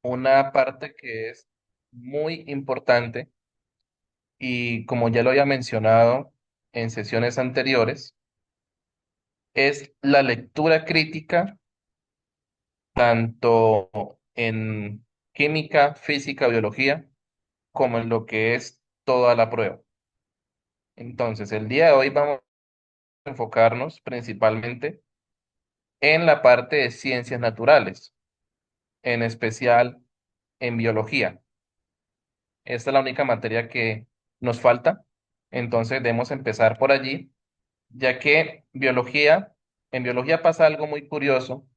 una parte que es muy importante y como ya lo había mencionado en sesiones anteriores, es la lectura crítica tanto en química, física, biología, como en lo que es toda la prueba. Entonces, el día de hoy vamos a enfocarnos principalmente en la parte de ciencias naturales, en especial en biología. Esta es la única materia que nos falta, entonces debemos empezar por allí, ya que en biología pasa algo muy curioso,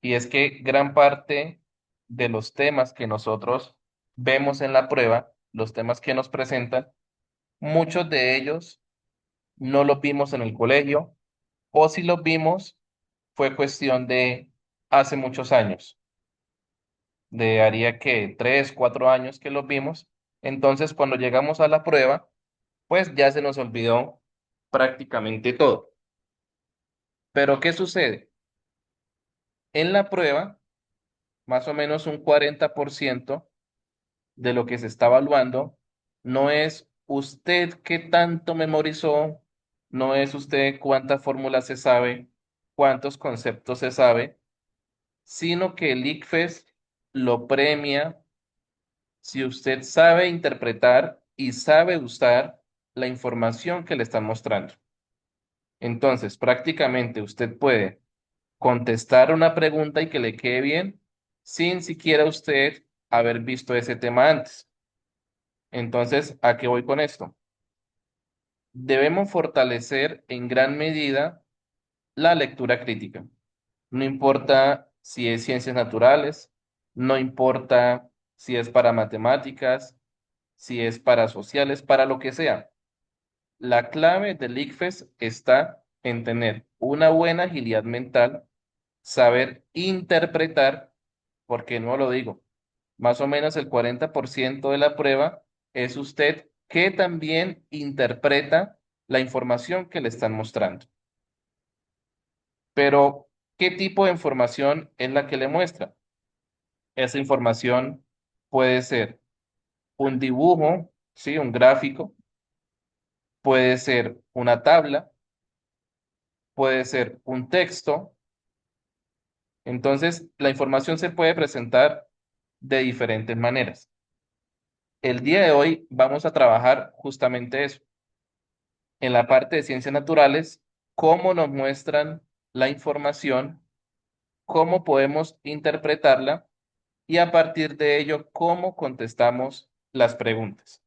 y es que gran parte de los temas que nosotros vemos en la prueba, los temas que nos presentan, muchos de ellos no los vimos en el colegio, o si los vimos fue cuestión de hace muchos años, de haría que 3, 4 años que los vimos. Entonces, cuando llegamos a la prueba, pues ya se nos olvidó prácticamente todo. Pero ¿qué sucede? En la prueba, más o menos un 40% de lo que se está evaluando no es usted qué tanto memorizó, no es usted cuántas fórmulas se sabe, cuántos conceptos se sabe, sino que el ICFES lo premia si usted sabe interpretar y sabe usar la información que le están mostrando. Entonces, prácticamente usted puede contestar una pregunta y que le quede bien sin siquiera usted haber visto ese tema antes. Entonces, ¿a qué voy con esto? Debemos fortalecer en gran medida la lectura crítica. No importa si es ciencias naturales, no importa si es para matemáticas, si es para sociales, para lo que sea. La clave del ICFES está en tener una buena agilidad mental, saber interpretar, porque no lo digo, más o menos el 40% de la prueba es usted que también interpreta la información que le están mostrando. Pero, ¿qué tipo de información es la que le muestra? Esa información puede ser un dibujo, ¿sí? Un gráfico, puede ser una tabla, puede ser un texto. Entonces, la información se puede presentar de diferentes maneras. El día de hoy vamos a trabajar justamente eso. En la parte de ciencias naturales, cómo nos muestran la información, cómo podemos interpretarla y a partir de ello, cómo contestamos las preguntas.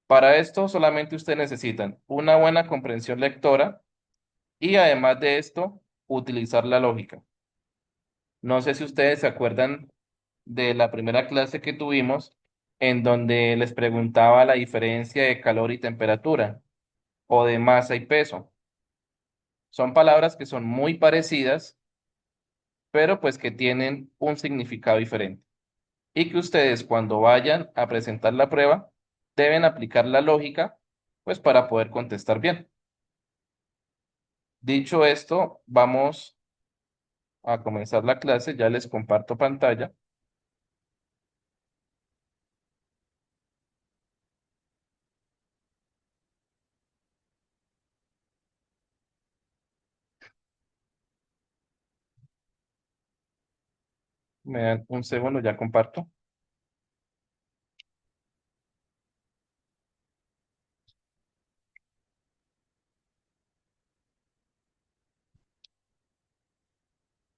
Para esto solamente ustedes necesitan una buena comprensión lectora y además de esto, utilizar la lógica. No sé si ustedes se acuerdan de la primera clase que tuvimos en donde les preguntaba la diferencia de calor y temperatura o de masa y peso. Son palabras que son muy parecidas, pero pues que tienen un significado diferente. Y que ustedes cuando vayan a presentar la prueba deben aplicar la lógica pues para poder contestar bien. Dicho esto, vamos a comenzar la clase. Ya les comparto pantalla. Me dan un segundo, ya comparto.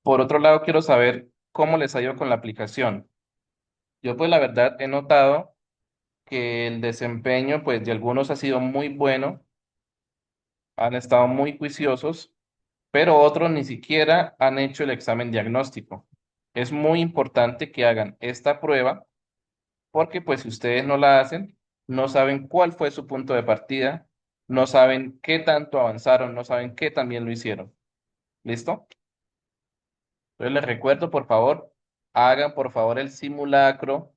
Por otro lado, quiero saber cómo les ha ido con la aplicación. Yo pues la verdad he notado que el desempeño pues de algunos ha sido muy bueno, han estado muy juiciosos, pero otros ni siquiera han hecho el examen diagnóstico. Es muy importante que hagan esta prueba porque pues si ustedes no la hacen, no saben cuál fue su punto de partida, no saben qué tanto avanzaron, no saben qué también lo hicieron. ¿Listo? Entonces les recuerdo, por favor, hagan por favor el simulacro,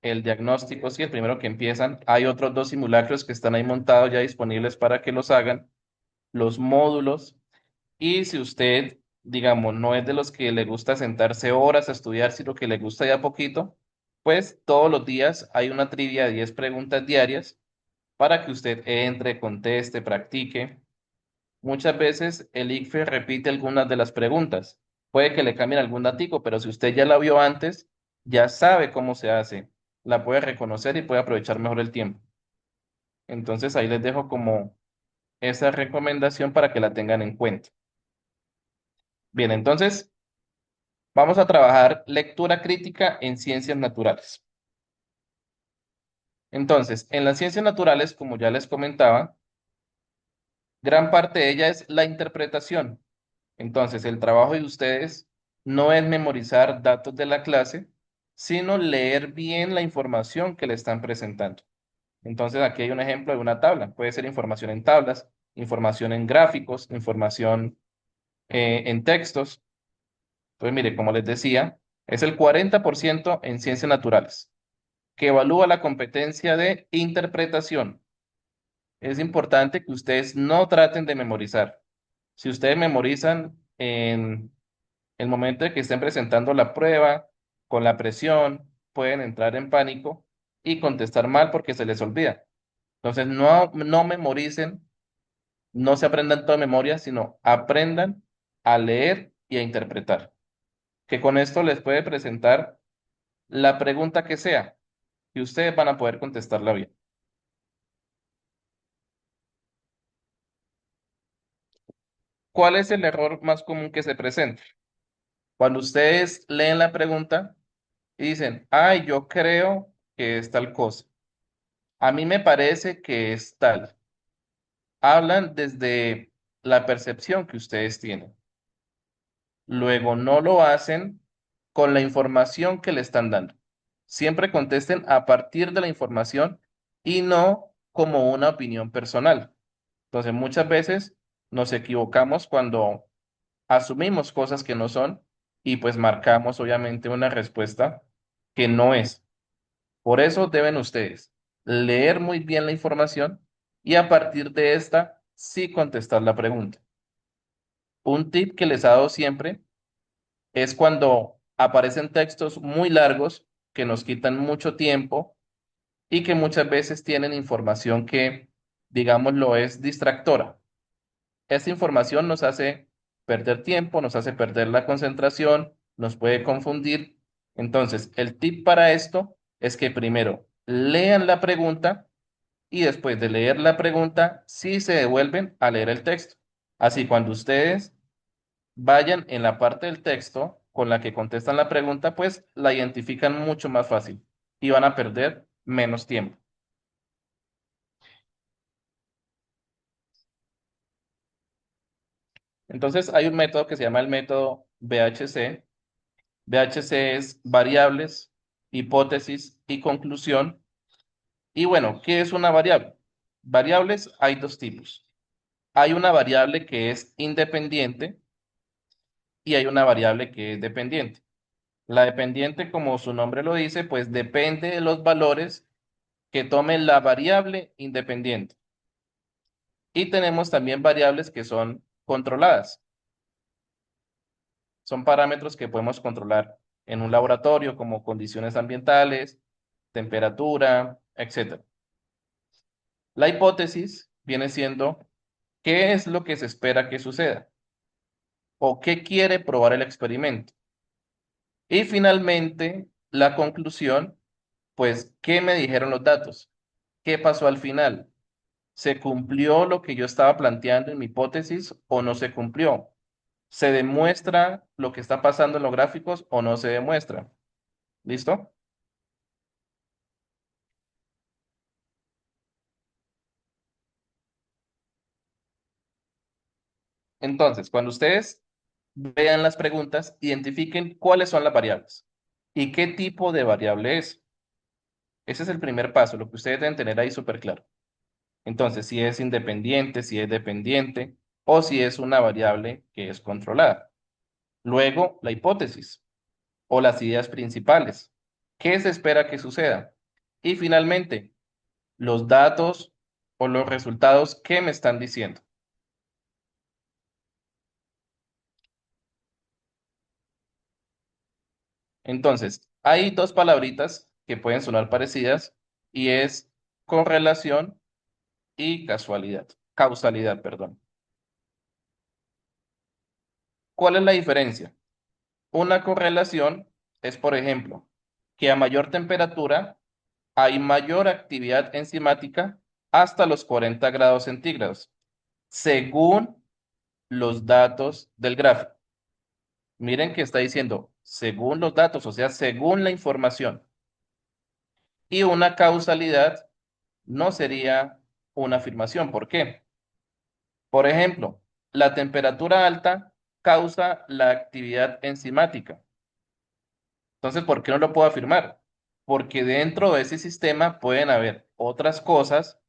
el diagnóstico, sí, el primero que empiezan. Hay otros dos simulacros que están ahí montados ya disponibles para que los hagan, los módulos. Y si usted digamos, no es de los que le gusta sentarse horas a estudiar, sino que le gusta ya poquito, pues todos los días hay una trivia de 10 preguntas diarias para que usted entre, conteste, practique. Muchas veces el ICFES repite algunas de las preguntas. Puede que le cambien algún datico, pero si usted ya la vio antes, ya sabe cómo se hace, la puede reconocer y puede aprovechar mejor el tiempo. Entonces ahí les dejo como esa recomendación para que la tengan en cuenta. Bien, entonces vamos a trabajar lectura crítica en ciencias naturales. Entonces, en las ciencias naturales, como ya les comentaba, gran parte de ella es la interpretación. Entonces, el trabajo de ustedes no es memorizar datos de la clase, sino leer bien la información que le están presentando. Entonces, aquí hay un ejemplo de una tabla. Puede ser información en tablas, información en gráficos, información en textos. Entonces, mire, como les decía, es el 40% en ciencias naturales, que evalúa la competencia de interpretación. Es importante que ustedes no traten de memorizar. Si ustedes memorizan en el momento de que estén presentando la prueba, con la presión, pueden entrar en pánico y contestar mal porque se les olvida. Entonces, no memoricen, no se aprendan toda memoria, sino aprendan a leer y a interpretar. Que con esto les puede presentar la pregunta que sea y ustedes van a poder contestarla bien. ¿Cuál es el error más común que se presenta? Cuando ustedes leen la pregunta y dicen, ay, yo creo que es tal cosa. A mí me parece que es tal. Hablan desde la percepción que ustedes tienen. Luego no lo hacen con la información que le están dando. Siempre contesten a partir de la información y no como una opinión personal. Entonces, muchas veces nos equivocamos cuando asumimos cosas que no son y pues marcamos obviamente una respuesta que no es. Por eso deben ustedes leer muy bien la información y a partir de esta sí contestar la pregunta. Un tip que les he dado siempre es cuando aparecen textos muy largos que nos quitan mucho tiempo y que muchas veces tienen información que, digámoslo, es distractora. Esta información nos hace perder tiempo, nos hace perder la concentración, nos puede confundir. Entonces, el tip para esto es que primero lean la pregunta y después de leer la pregunta, sí se devuelven a leer el texto. Así, cuando ustedes vayan en la parte del texto con la que contestan la pregunta, pues la identifican mucho más fácil y van a perder menos tiempo. Entonces, hay un método que se llama el método BHC. BHC es variables, hipótesis y conclusión. Y bueno, ¿qué es una variable? Variables hay dos tipos. Hay una variable que es independiente y hay una variable que es dependiente. La dependiente, como su nombre lo dice, pues depende de los valores que tome la variable independiente. Y tenemos también variables que son controladas. Son parámetros que podemos controlar en un laboratorio como condiciones ambientales, temperatura, etcétera. La hipótesis viene siendo qué es lo que se espera que suceda o qué quiere probar el experimento. Y finalmente, la conclusión, pues, ¿qué me dijeron los datos? ¿Qué pasó al final? ¿Se cumplió lo que yo estaba planteando en mi hipótesis o no se cumplió? ¿Se demuestra lo que está pasando en los gráficos o no se demuestra? ¿Listo? Entonces, cuando ustedes vean las preguntas, identifiquen cuáles son las variables y qué tipo de variable es. Ese es el primer paso, lo que ustedes deben tener ahí súper claro. Entonces, si es independiente, si es dependiente o si es una variable que es controlada. Luego, la hipótesis o las ideas principales. ¿Qué se espera que suceda? Y finalmente, los datos o los resultados que me están diciendo. Entonces, hay dos palabritas que pueden sonar parecidas y es correlación y causalidad, perdón. ¿Cuál es la diferencia? Una correlación es, por ejemplo, que a mayor temperatura hay mayor actividad enzimática hasta los 40 grados centígrados, según los datos del gráfico. Miren que está diciendo según los datos, o sea, según la información. Y una causalidad no sería una afirmación. ¿Por qué? Por ejemplo, la temperatura alta causa la actividad enzimática. Entonces, ¿por qué no lo puedo afirmar? Porque dentro de ese sistema pueden haber otras cosas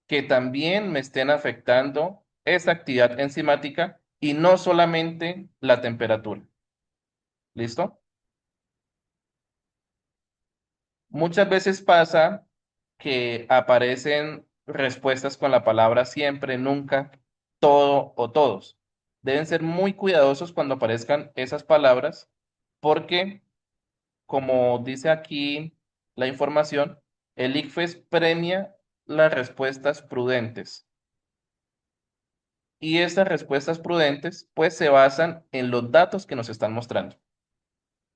que también me estén afectando esa actividad enzimática y no solamente la temperatura. ¿Listo? Muchas veces pasa que aparecen respuestas con la palabra siempre, nunca, todo o todos. Deben ser muy cuidadosos cuando aparezcan esas palabras porque, como dice aquí la información, el ICFES premia las respuestas prudentes. Y estas respuestas prudentes, pues, se basan en los datos que nos están mostrando.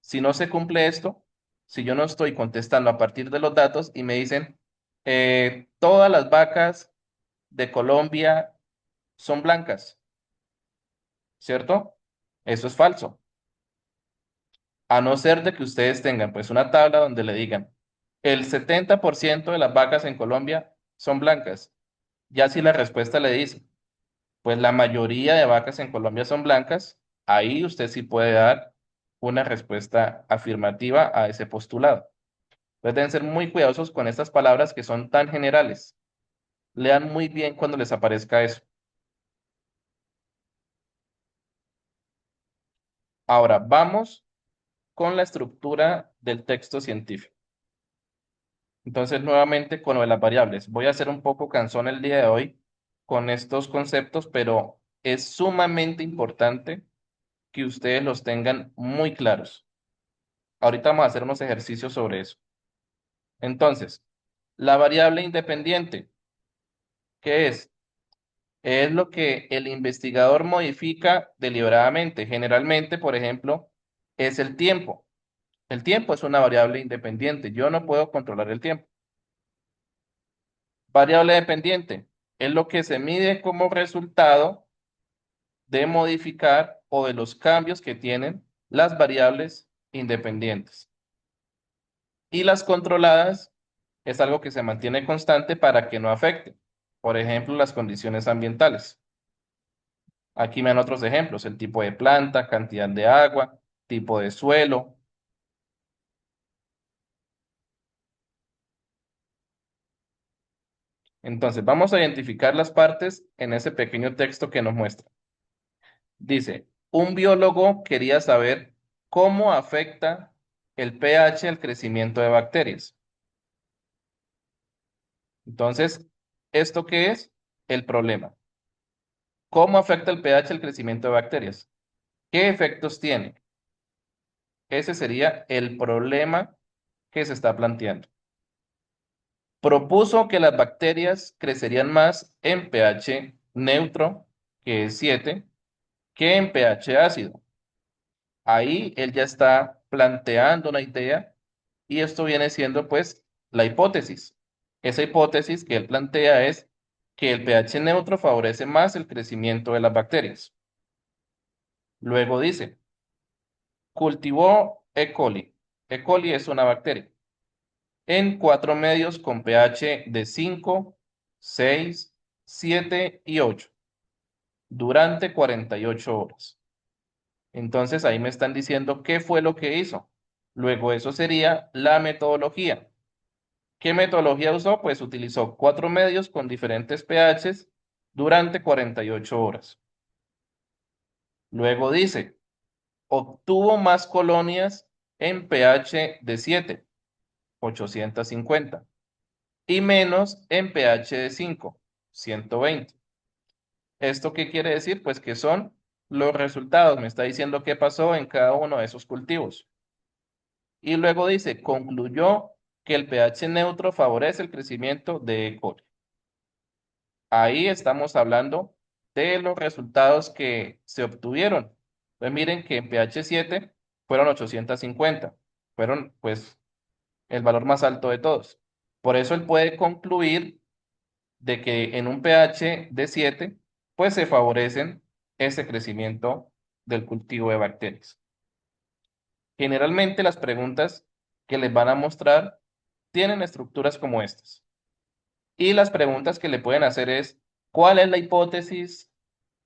Si no se cumple esto, si yo no estoy contestando a partir de los datos y me dicen, todas las vacas de Colombia son blancas, ¿cierto? Eso es falso. A no ser de que ustedes tengan pues una tabla donde le digan, el 70% de las vacas en Colombia son blancas. Ya si la respuesta le dice, pues la mayoría de vacas en Colombia son blancas, ahí usted sí puede dar una respuesta afirmativa a ese postulado. Entonces deben ser muy cuidadosos con estas palabras que son tan generales. Lean muy bien cuando les aparezca eso. Ahora, vamos con la estructura del texto científico. Entonces, nuevamente con lo de las variables. Voy a ser un poco cansón el día de hoy con estos conceptos, pero es sumamente importante que ustedes los tengan muy claros. Ahorita vamos a hacer unos ejercicios sobre eso. Entonces, la variable independiente, ¿qué es? Es lo que el investigador modifica deliberadamente. Generalmente, por ejemplo, es el tiempo. El tiempo es una variable independiente. Yo no puedo controlar el tiempo. Variable dependiente es lo que se mide como resultado de modificar o de los cambios que tienen las variables independientes. Y las controladas es algo que se mantiene constante para que no afecte. Por ejemplo, las condiciones ambientales. Aquí me dan otros ejemplos, el tipo de planta, cantidad de agua, tipo de suelo. Entonces, vamos a identificar las partes en ese pequeño texto que nos muestra. Dice, un biólogo quería saber cómo afecta el pH al crecimiento de bacterias. Entonces, ¿esto qué es? El problema. ¿Cómo afecta el pH al crecimiento de bacterias? ¿Qué efectos tiene? Ese sería el problema que se está planteando. Propuso que las bacterias crecerían más en pH neutro, que es 7, que en pH ácido. Ahí él ya está planteando una idea y esto viene siendo pues la hipótesis. Esa hipótesis que él plantea es que el pH neutro favorece más el crecimiento de las bacterias. Luego dice, cultivó E. coli. E. coli es una bacteria en 4 medios con pH de 5, 6, 7 y 8 durante 48 horas. Entonces ahí me están diciendo qué fue lo que hizo. Luego eso sería la metodología. ¿Qué metodología usó? Pues utilizó 4 medios con diferentes pHs durante 48 horas. Luego dice, obtuvo más colonias en pH de 7, 850, y menos en pH de 5, 120. ¿Esto qué quiere decir? Pues que son los resultados. Me está diciendo qué pasó en cada uno de esos cultivos. y luego dice, concluyó que el pH neutro favorece el crecimiento de E. coli. Ahí estamos hablando de los resultados que se obtuvieron. Pues miren que en pH 7 fueron 850, fueron pues el valor más alto de todos. Por eso él puede concluir de que en un pH de 7 pues se favorecen ese crecimiento del cultivo de bacterias. Generalmente las preguntas que les van a mostrar tienen estructuras como estas. Y las preguntas que le pueden hacer es, ¿cuál es la hipótesis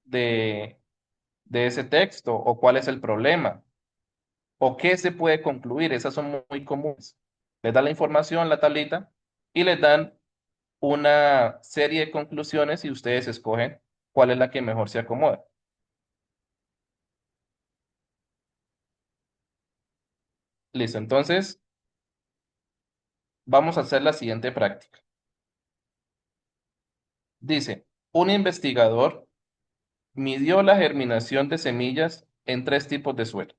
de, de ese texto? ¿O cuál es el problema? ¿O qué se puede concluir? Esas son muy comunes. Les dan la información, la tablita, y les dan una serie de conclusiones y ustedes escogen cuál es la que mejor se acomoda. Listo, entonces vamos a hacer la siguiente práctica. Dice, un investigador midió la germinación de semillas en tres tipos de suelo.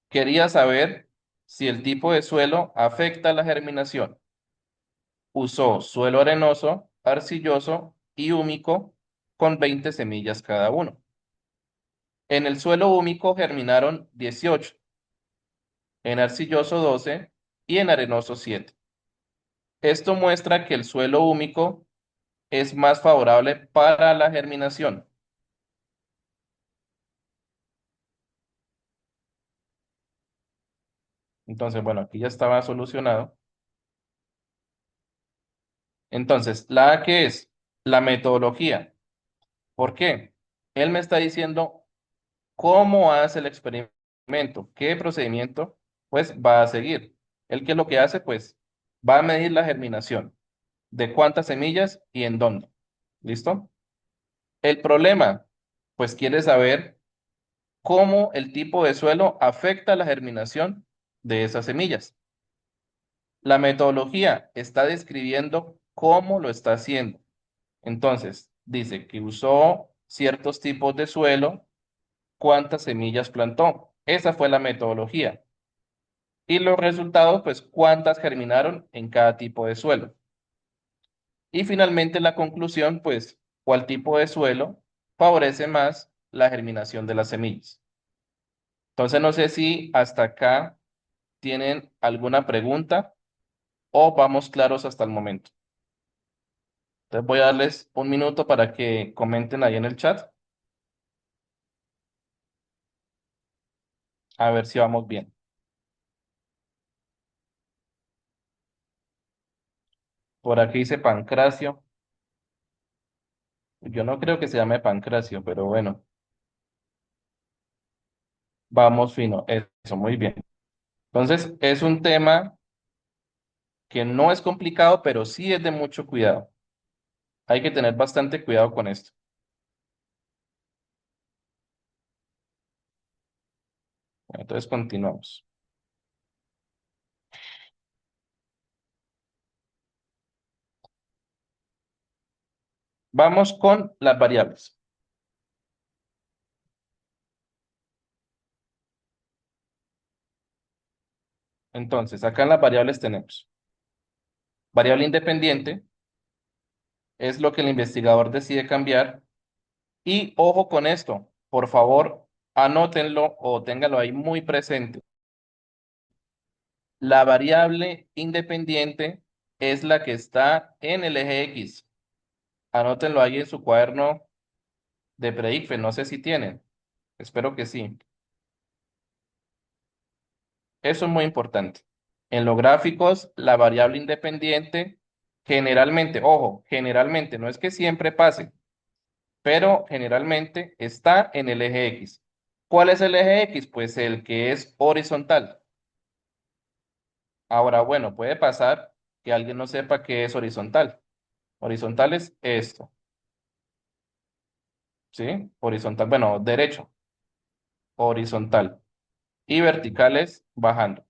Quería saber si el tipo de suelo afecta la germinación. Usó suelo arenoso, arcilloso y húmico con 20 semillas cada uno. En el suelo húmico germinaron 18, en arcilloso 12 y en arenoso 7. Esto muestra que el suelo húmico es más favorable para la germinación. Entonces, bueno, aquí ya estaba solucionado. Entonces, la A, ¿qué es? La metodología. ¿Por qué? Él me está diciendo cómo hace el experimento, qué procedimiento, pues va a seguir. Él, ¿qué es lo que hace? Pues va a medir la germinación, de cuántas semillas y en dónde. ¿Listo? El problema, pues quiere saber cómo el tipo de suelo afecta la germinación de esas semillas. La metodología está describiendo cómo lo está haciendo. Entonces, dice que usó ciertos tipos de suelo, cuántas semillas plantó. Esa fue la metodología. Y los resultados, pues cuántas germinaron en cada tipo de suelo. Y finalmente la conclusión, pues cuál tipo de suelo favorece más la germinación de las semillas. Entonces, no sé si hasta acá tienen alguna pregunta o vamos claros hasta el momento. Entonces voy a darles un minuto para que comenten ahí en el chat, a ver si vamos bien. Por aquí dice Pancracio. Yo no creo que se llame Pancracio, pero bueno, vamos fino. Eso, muy bien. Entonces, es un tema que no es complicado, pero sí es de mucho cuidado. Hay que tener bastante cuidado con esto. Entonces, continuamos. Vamos con las variables. Entonces, acá en las variables tenemos variable independiente, es lo que el investigador decide cambiar. Y ojo con esto, por favor, anótenlo o ténganlo ahí muy presente. La variable independiente es la que está en el eje X. Anótenlo ahí en su cuaderno de Predicfe, no sé si tienen. Espero que sí. Eso es muy importante. En los gráficos, la variable independiente generalmente, ojo, generalmente, no es que siempre pase, pero generalmente está en el eje X. ¿Cuál es el eje X? Pues el que es horizontal. Ahora, bueno, puede pasar que alguien no sepa qué es horizontal. Horizontal es esto, ¿sí? Horizontal, bueno, derecho, horizontal. Y vertical es bajando,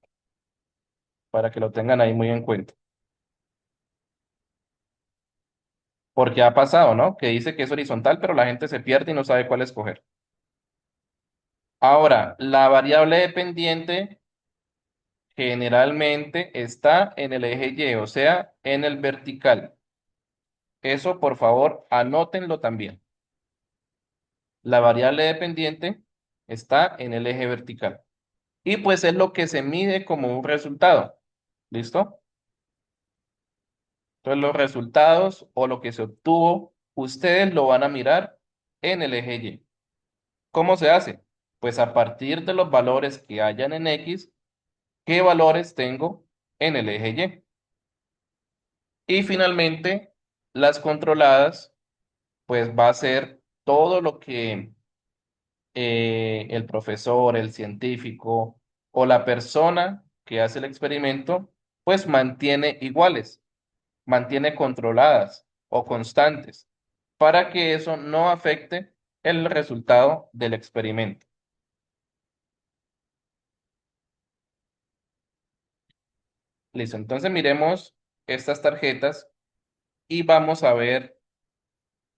para que lo tengan ahí muy en cuenta. Porque ha pasado, ¿no? Que dice que es horizontal, pero la gente se pierde y no sabe cuál escoger. Ahora, la variable dependiente Generalmente está en el eje Y, o sea, en el vertical. Eso, por favor, anótenlo también. La variable dependiente está en el eje vertical. Y pues es lo que se mide como un resultado. ¿Listo? Entonces los resultados o lo que se obtuvo, ustedes lo van a mirar en el eje Y. ¿Cómo se hace? Pues a partir de los valores que hayan en X, ¿qué valores tengo en el eje Y? Y finalmente, las controladas, pues va a ser todo lo que el profesor, el científico o la persona que hace el experimento, pues mantiene iguales, mantiene controladas o constantes, para que eso no afecte el resultado del experimento. Listo, entonces miremos estas tarjetas y vamos a ver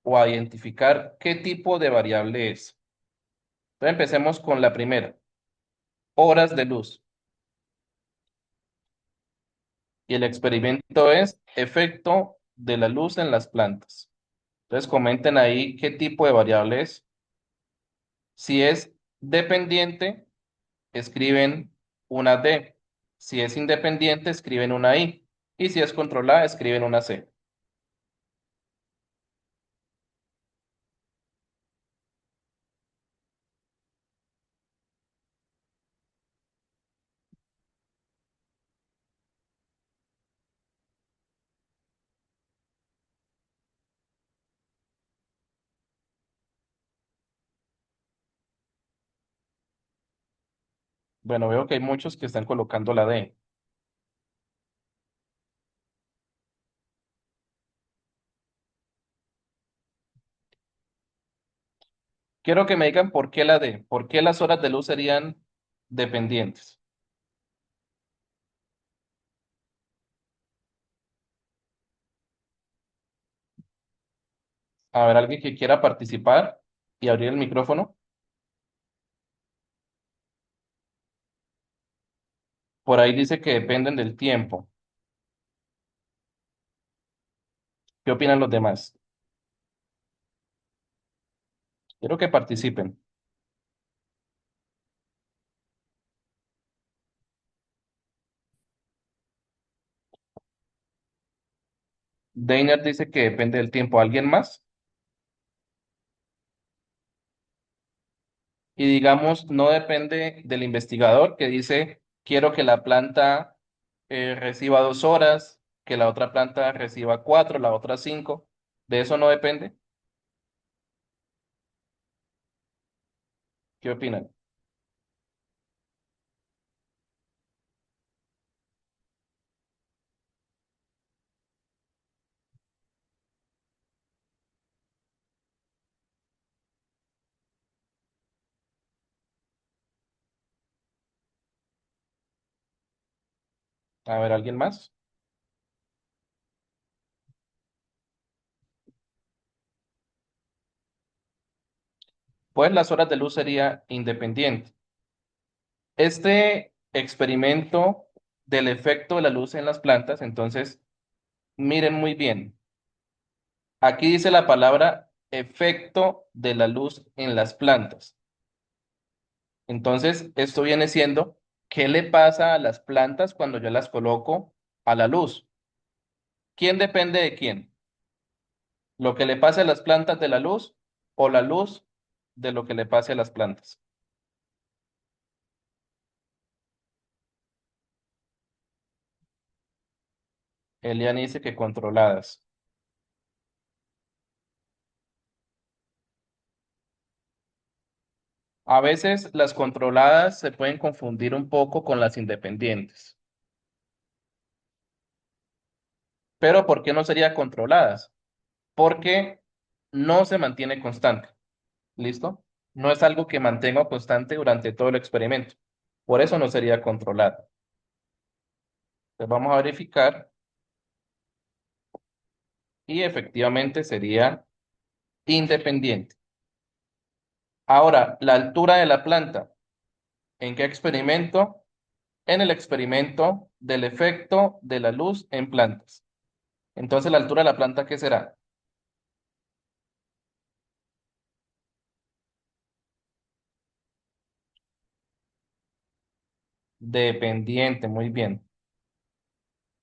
o a identificar qué tipo de variable es. Entonces empecemos con la primera, horas de luz. Y el experimento es efecto de la luz en las plantas. Entonces comenten ahí qué tipo de variable es. Si es dependiente, escriben una D. Si es independiente, escriben una I. Y si es controlada, escriben una C. Bueno, veo que hay muchos que están colocando la D. Quiero que me digan por qué la D, por qué las horas de luz serían dependientes. A ver, alguien que quiera participar y abrir el micrófono. Por ahí dice que dependen del tiempo. ¿Qué opinan los demás? Quiero que participen. Deiner dice que depende del tiempo. ¿Alguien más? Y digamos, no depende del investigador que dice, quiero que la planta reciba 2 horas, que la otra planta reciba 4, la otra 5. ¿De eso no depende? ¿Qué opinan? A ver, ¿alguien más? Pues las horas de luz sería independiente. Este experimento del efecto de la luz en las plantas, entonces, miren muy bien. Aquí dice la palabra efecto de la luz en las plantas. Entonces, esto viene siendo, ¿qué le pasa a las plantas cuando yo las coloco a la luz? ¿Quién depende de quién? ¿Lo que le pase a las plantas de la luz o la luz de lo que le pase a las plantas? Elian dice que controladas. A veces las controladas se pueden confundir un poco con las independientes. Pero ¿por qué no sería controladas? Porque no se mantiene constante. ¿Listo? No es algo que mantenga constante durante todo el experimento. Por eso no sería controlada. Entonces vamos a verificar y efectivamente sería independiente. Ahora, la altura de la planta. ¿En qué experimento? en el experimento del efecto de la luz en plantas. Entonces, la altura de la planta, ¿qué será? Dependiente, muy bien.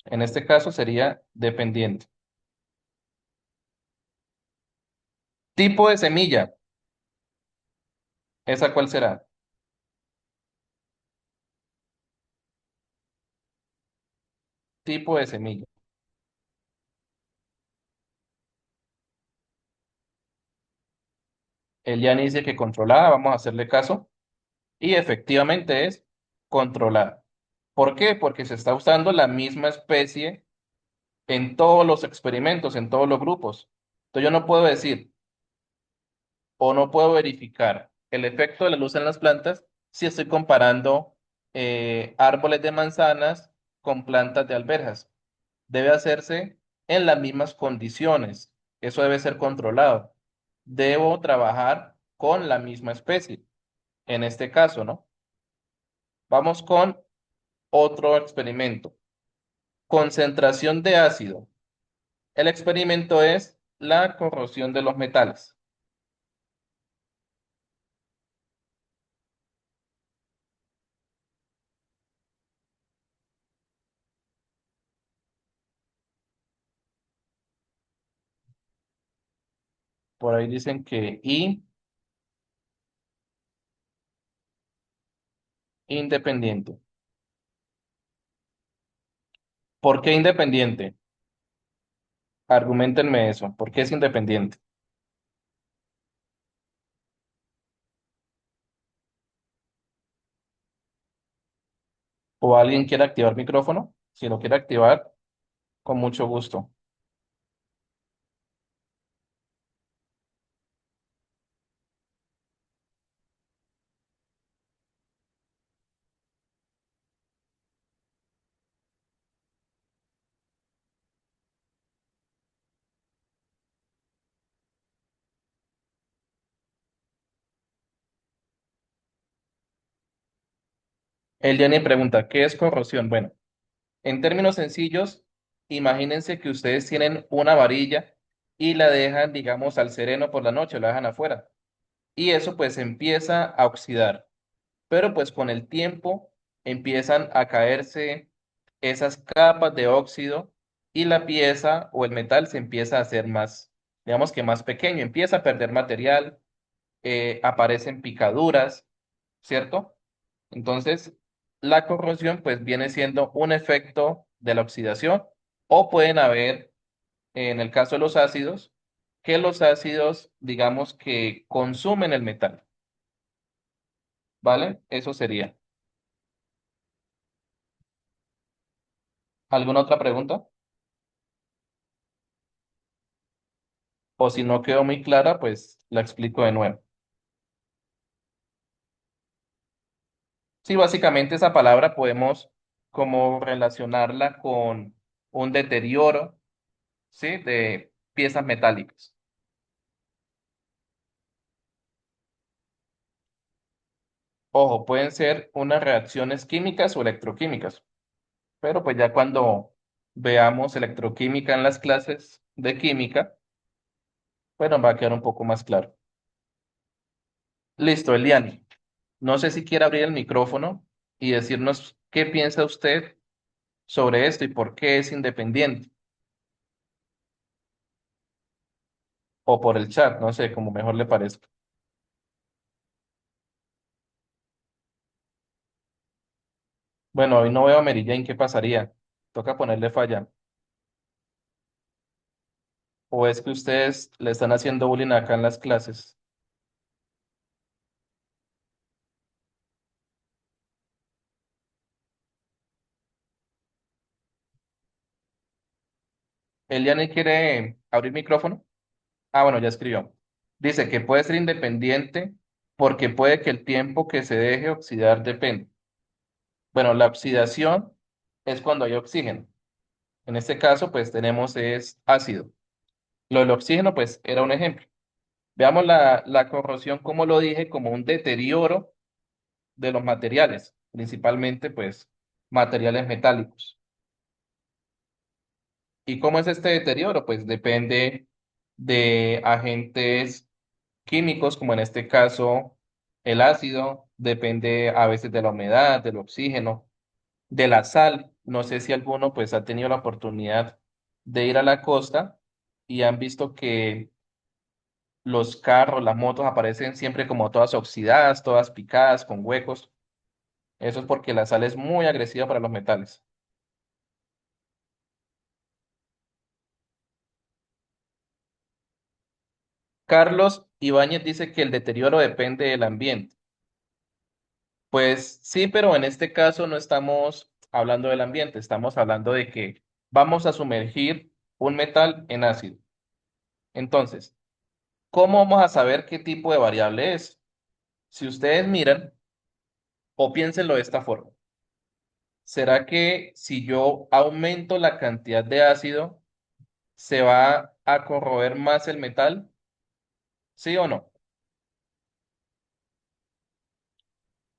En este caso sería dependiente. Tipo de semilla, ¿esa cuál será? Tipo de semilla. Eliane dice que controlada, vamos a hacerle caso. Y efectivamente es controlada. ¿Por qué? Porque se está usando la misma especie en todos los experimentos, en todos los grupos. Entonces yo no puedo decir o no puedo verificar el efecto de la luz en las plantas si estoy comparando árboles de manzanas con plantas de alberjas. Debe hacerse en las mismas condiciones. Eso debe ser controlado. Debo trabajar con la misma especie, en este caso, ¿no? Vamos con otro experimento. Concentración de ácido. El experimento es la corrosión de los metales. Por ahí dicen que independiente. ¿Por qué independiente? Argumentenme eso. ¿Por qué es independiente? ¿O alguien quiere activar micrófono? Si lo quiere activar, con mucho gusto. Eliane pregunta, ¿qué es corrosión? Bueno, en términos sencillos, imagínense que ustedes tienen una varilla y la dejan, digamos, al sereno por la noche, la dejan afuera. Y eso pues empieza a oxidar. Pero pues con el tiempo empiezan a caerse esas capas de óxido y la pieza o el metal se empieza a hacer más, digamos que más pequeño, empieza a perder material, aparecen picaduras, ¿cierto? Entonces, la corrosión pues viene siendo un efecto de la oxidación o pueden haber, en el caso de los ácidos, que los ácidos, digamos que consumen el metal, ¿vale? Eso sería. ¿Alguna otra pregunta? O si no quedó muy clara, pues la explico de nuevo. Sí, básicamente esa palabra podemos como relacionarla con un deterioro, ¿sí? De piezas metálicas. Ojo, pueden ser unas reacciones químicas o electroquímicas, pero pues ya cuando veamos electroquímica en las clases de química, pues nos va a quedar un poco más claro. Listo, Eliani. No sé si quiere abrir el micrófono y decirnos qué piensa usted sobre esto y por qué es independiente. O por el chat, no sé, como mejor le parezca. Bueno, hoy no veo a Mary Jane, ¿qué pasaría? Toca ponerle falla. ¿O es que ustedes le están haciendo bullying acá en las clases? ¿Eliane quiere abrir micrófono? Ah, bueno, ya escribió. Dice que puede ser independiente porque puede que el tiempo que se deje oxidar depende. Bueno, la oxidación es cuando hay oxígeno. En este caso, pues tenemos es ácido. Lo del oxígeno, pues era un ejemplo. Veamos la corrosión, como lo dije, como un deterioro de los materiales, principalmente, pues. materiales metálicos. ¿Y cómo es este deterioro? Pues depende de agentes químicos, como en este caso el ácido, depende a veces de la humedad, del oxígeno, de la sal. No sé si alguno pues ha tenido la oportunidad de ir a la costa y han visto que los carros, las motos aparecen siempre como todas oxidadas, todas picadas, con huecos. Eso es porque la sal es muy agresiva para los metales. Carlos Ibáñez dice que el deterioro depende del ambiente. Pues sí, pero en este caso no estamos hablando del ambiente, estamos hablando de que vamos a sumergir un metal en ácido. Entonces, ¿cómo vamos a saber qué tipo de variable es? Si ustedes miran o piénsenlo de esta forma, ¿será que si yo aumento la cantidad de ácido, se va a corroer más el metal? ¿Sí o no?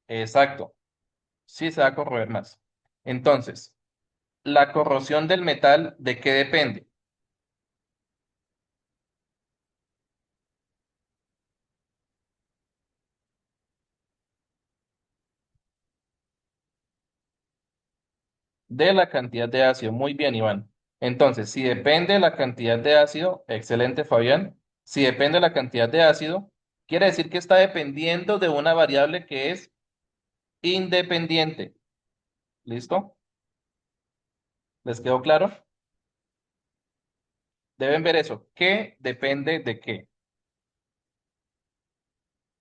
Exacto, sí se va a corroer más. Entonces, ¿la corrosión del metal de qué depende? De la cantidad de ácido. Muy bien, Iván. Entonces, si depende de la cantidad de ácido, excelente, Fabián. Si depende de la cantidad de ácido, quiere decir que está dependiendo de una variable que es independiente. ¿Listo? ¿Les quedó claro? Deben ver eso. ¿Qué depende de qué?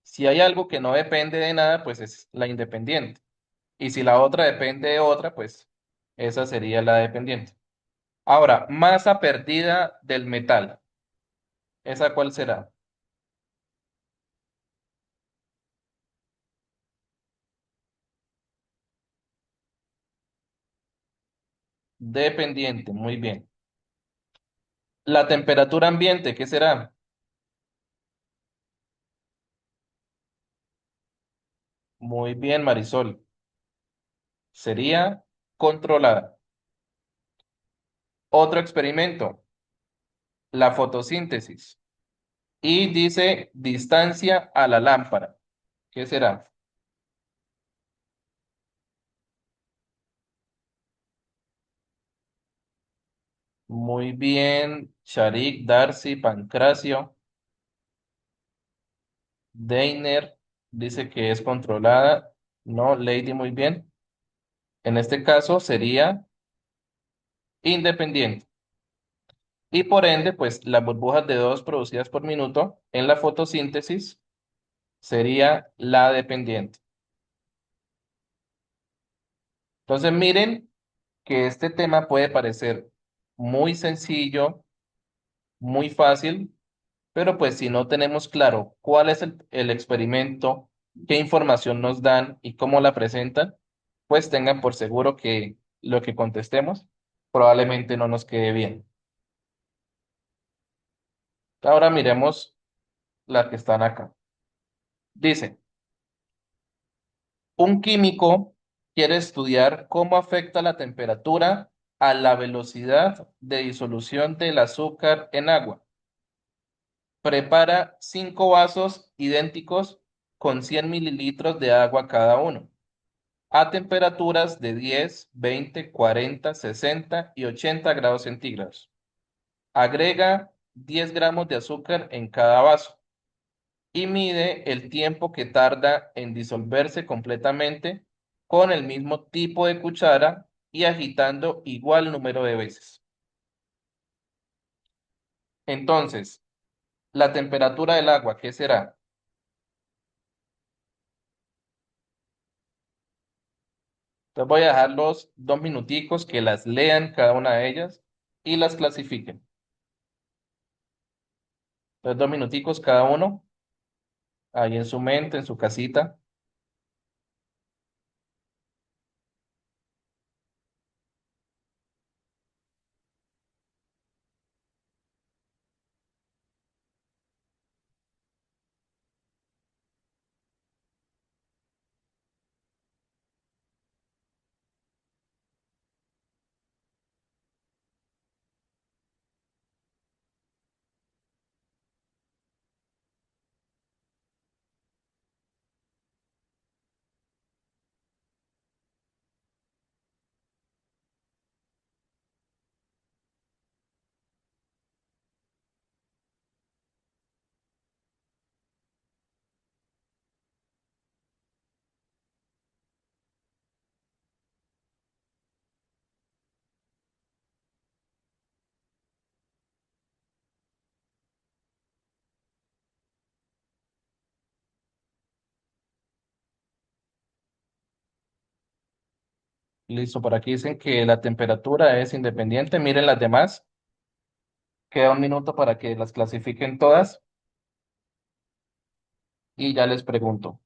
Si hay algo que no depende de nada, pues es la independiente. Y si la otra depende de otra, pues esa sería la dependiente. Ahora, masa perdida del metal. ¿Esa cuál será? Dependiente, muy bien. La temperatura ambiente, ¿qué será? Muy bien, Marisol. Sería controlada. Otro experimento, la fotosíntesis. Y dice distancia a la lámpara. ¿Qué será? Muy bien, Sharik, Darcy, Pancracio, Deiner dice que es controlada. No, Lady, muy bien. En este caso sería independiente. Y por ende, pues las burbujas de 2 producidas por minuto en la fotosíntesis sería la dependiente. Entonces, miren que este tema puede parecer muy sencillo, muy fácil, pero pues si no tenemos claro cuál es el experimento, qué información nos dan y cómo la presentan, pues tengan por seguro que lo que contestemos probablemente no nos quede bien. Ahora miremos las que están acá. Dice, un químico quiere estudiar cómo afecta la temperatura a la velocidad de disolución del azúcar en agua. Prepara 5 vasos idénticos con 100 mililitros de agua cada uno, a temperaturas de 10, 20, 40, 60 y 80 grados centígrados. Agrega 10 gramos de azúcar en cada vaso y mide el tiempo que tarda en disolverse completamente con el mismo tipo de cuchara y agitando igual número de veces. Entonces, la temperatura del agua, ¿qué será? Entonces voy a dejarlos 2 minuticos que las lean cada una de ellas y las clasifiquen. Entonces 2 minuticos cada uno, ahí en su mente, en su casita. Listo, por aquí dicen que la temperatura es independiente. Miren las demás. Queda un minuto para que las clasifiquen todas y ya les pregunto.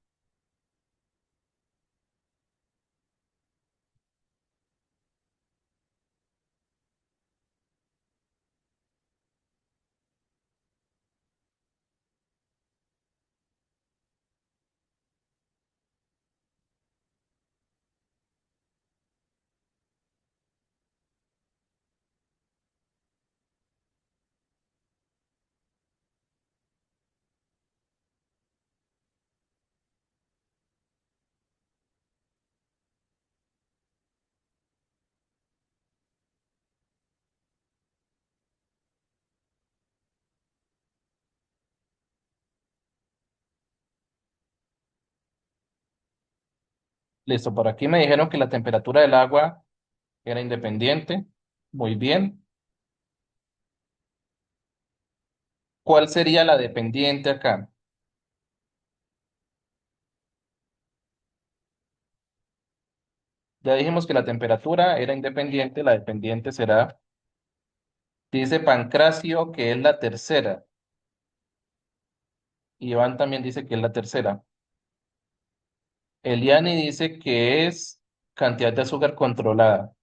Listo, por aquí me dijeron que la temperatura del agua era independiente. Muy bien. ¿Cuál sería la dependiente acá? Ya dijimos que la temperatura era independiente, la dependiente será, dice Pancracio que es la tercera. Iván también dice que es la tercera. Eliani dice que es cantidad de azúcar controlada.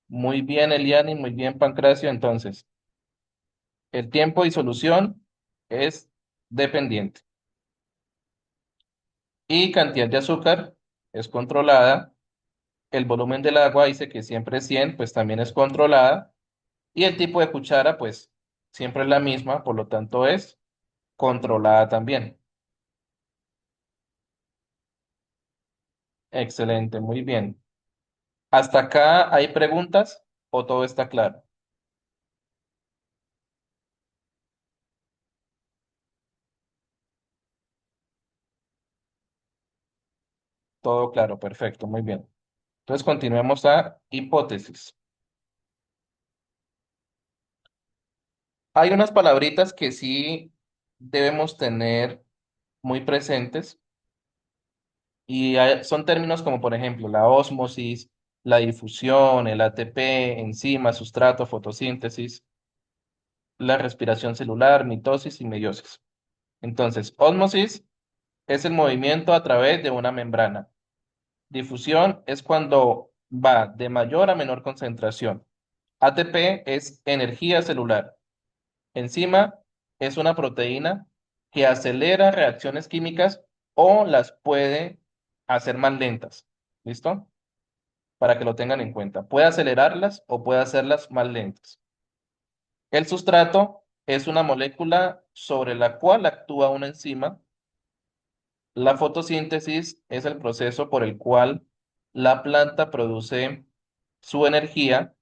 Muy bien, Eliani, muy bien, Pancracio. Entonces, el tiempo de disolución es dependiente. Y cantidad de azúcar es controlada. El volumen del agua dice que siempre es 100, pues también es controlada. Y el tipo de cuchara, pues siempre es la misma, por lo tanto es controlada también. Excelente, muy bien. ¿Hasta acá hay preguntas o todo está claro? Todo claro, perfecto, muy bien. Entonces continuemos a hipótesis. Hay unas palabritas que sí debemos tener muy presentes y son términos como por ejemplo la ósmosis, la difusión, el ATP, enzima, sustrato, fotosíntesis, la respiración celular, mitosis y meiosis. Entonces, ósmosis es el movimiento a través de una membrana. Difusión es cuando va de mayor a menor concentración. ATP es energía celular. Enzima es una proteína que acelera reacciones químicas o las puede hacer más lentas. ¿Listo? Para que lo tengan en cuenta. Puede acelerarlas o puede hacerlas más lentas. El sustrato es una molécula sobre la cual actúa una enzima. La fotosíntesis es el proceso por el cual la planta produce su energía.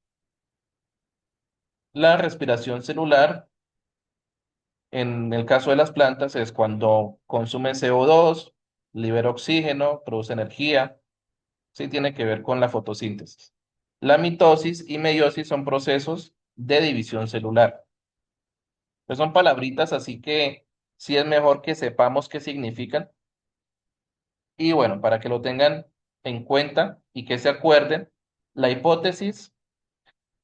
La respiración celular, en el caso de las plantas, es cuando consume CO2, libera oxígeno, produce energía. Sí, tiene que ver con la fotosíntesis. La mitosis y meiosis son procesos de división celular. Pues son palabritas, así que sí es mejor que sepamos qué significan. Y bueno, para que lo tengan en cuenta y que se acuerden, la hipótesis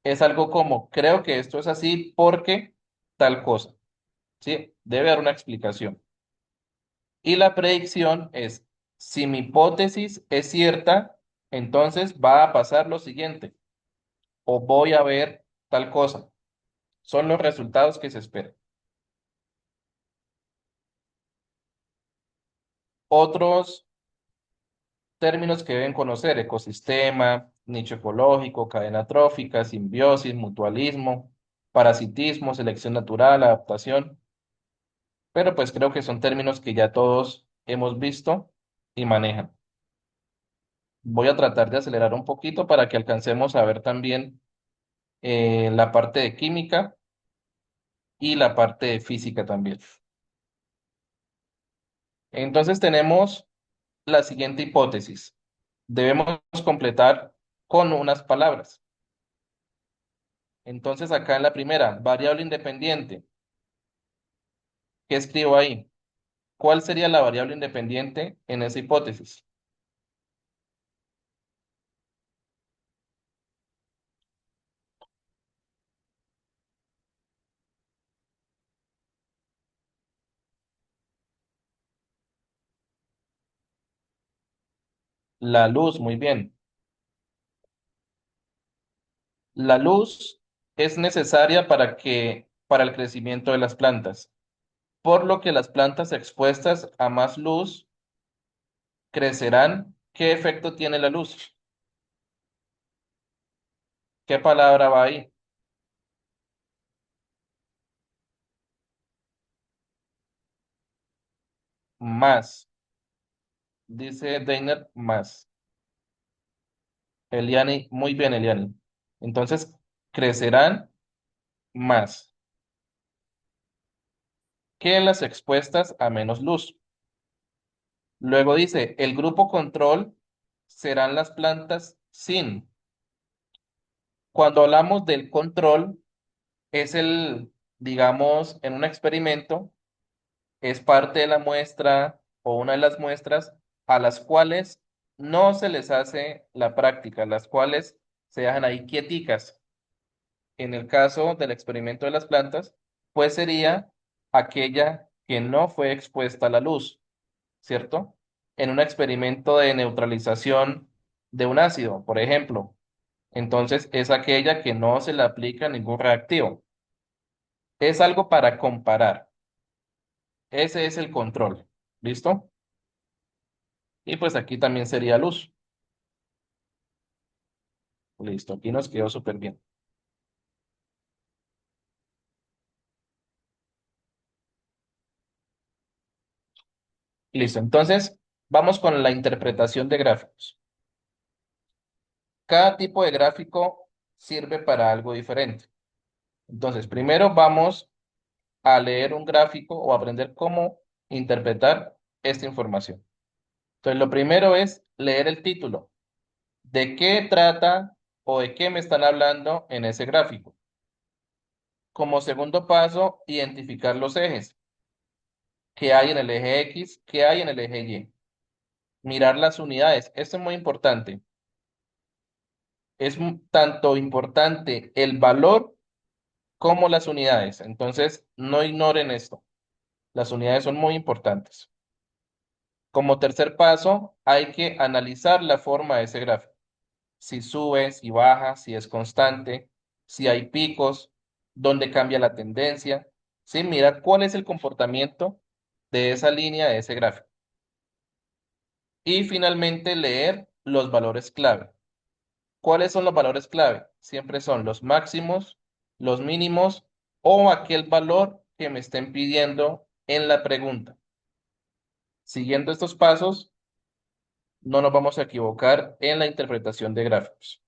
es algo como, creo que esto es así porque tal cosa, ¿sí? Debe haber una explicación. Y la predicción es, si mi hipótesis es cierta, entonces va a pasar lo siguiente, o voy a ver tal cosa. Son los resultados que se esperan. Otros términos que deben conocer: ecosistema, nicho ecológico, cadena trófica, simbiosis, mutualismo, parasitismo, selección natural, adaptación. Pero pues creo que son términos que ya todos hemos visto y manejan. Voy a tratar de acelerar un poquito para que alcancemos a ver también la parte de química y la parte de física también. Entonces tenemos la siguiente hipótesis. Debemos completar con unas palabras. Entonces acá en la primera, variable independiente, ¿qué escribo ahí? ¿Cuál sería la variable independiente en esa hipótesis? La luz, muy bien. La luz es necesaria para el crecimiento de las plantas, por lo que las plantas expuestas a más luz crecerán. ¿Qué efecto tiene la luz? ¿Qué palabra va ahí? Más. Dice Deiner, más. Eliani, muy bien, Eliani. Entonces, crecerán más que las expuestas a menos luz. Luego dice, el grupo control serán las plantas sin. Cuando hablamos del control, es digamos, en un experimento, es parte de la muestra o una de las muestras a las cuales no se les hace la práctica, las cuales se dejan ahí quieticas. En el caso del experimento de las plantas, pues sería aquella que no fue expuesta a la luz, ¿cierto? En un experimento de neutralización de un ácido, por ejemplo. Entonces es aquella que no se le aplica ningún reactivo. Es algo para comparar. Ese es el control. ¿Listo? Y pues aquí también sería luz. Listo, aquí nos quedó súper bien. Listo, entonces vamos con la interpretación de gráficos. Cada tipo de gráfico sirve para algo diferente. Entonces, primero vamos a leer un gráfico o aprender cómo interpretar esta información. Entonces, lo primero es leer el título. ¿De qué trata o de qué me están hablando en ese gráfico? Como segundo paso, identificar los ejes. ¿Qué hay en el eje X? ¿Qué hay en el eje Y? Mirar las unidades. Esto es muy importante. Es tanto importante el valor como las unidades. Entonces, no ignoren esto. Las unidades son muy importantes. Como tercer paso, hay que analizar la forma de ese gráfico. Si sube, si baja, si es constante, si hay picos, dónde cambia la tendencia. Sí, mirar cuál es el comportamiento de esa línea, de ese gráfico. Y finalmente, leer los valores clave. ¿Cuáles son los valores clave? Siempre son los máximos, los mínimos o aquel valor que me estén pidiendo en la pregunta. Siguiendo estos pasos, no nos vamos a equivocar en la interpretación de gráficos.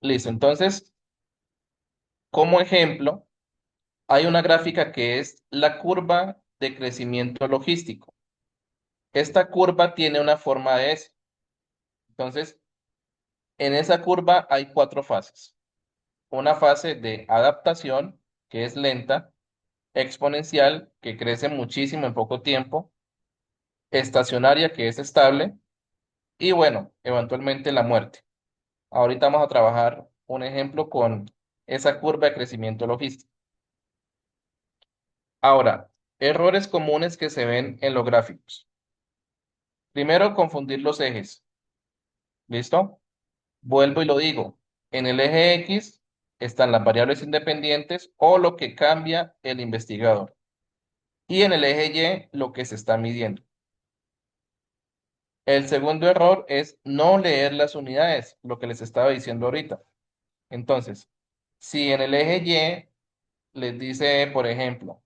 Listo, entonces, como ejemplo, hay una gráfica que es la curva de crecimiento logístico. Esta curva tiene una forma de S. Entonces, en esa curva hay cuatro fases. Una fase de adaptación, que es lenta, exponencial, que crece muchísimo en poco tiempo, estacionaria, que es estable, y bueno, eventualmente la muerte. Ahorita vamos a trabajar un ejemplo con esa curva de crecimiento logístico. Ahora, errores comunes que se ven en los gráficos. Primero, confundir los ejes. ¿Listo? Vuelvo y lo digo. En el eje X están las variables independientes o lo que cambia el investigador. Y en el eje Y, lo que se está midiendo. El segundo error es no leer las unidades, lo que les estaba diciendo ahorita. Entonces, si en el eje Y les dice, por ejemplo,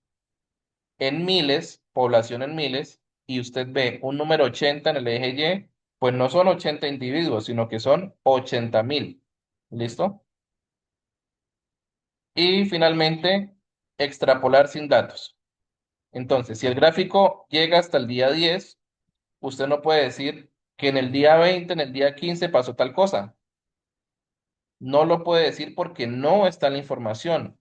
en miles, población en miles, y usted ve un número 80 en el eje Y, pues no son 80 individuos, sino que son 80.000. ¿Listo? Y finalmente, extrapolar sin datos. Entonces, si el gráfico llega hasta el día 10, usted no puede decir que en el día 20, en el día 15 pasó tal cosa. No lo puede decir porque no está en la información.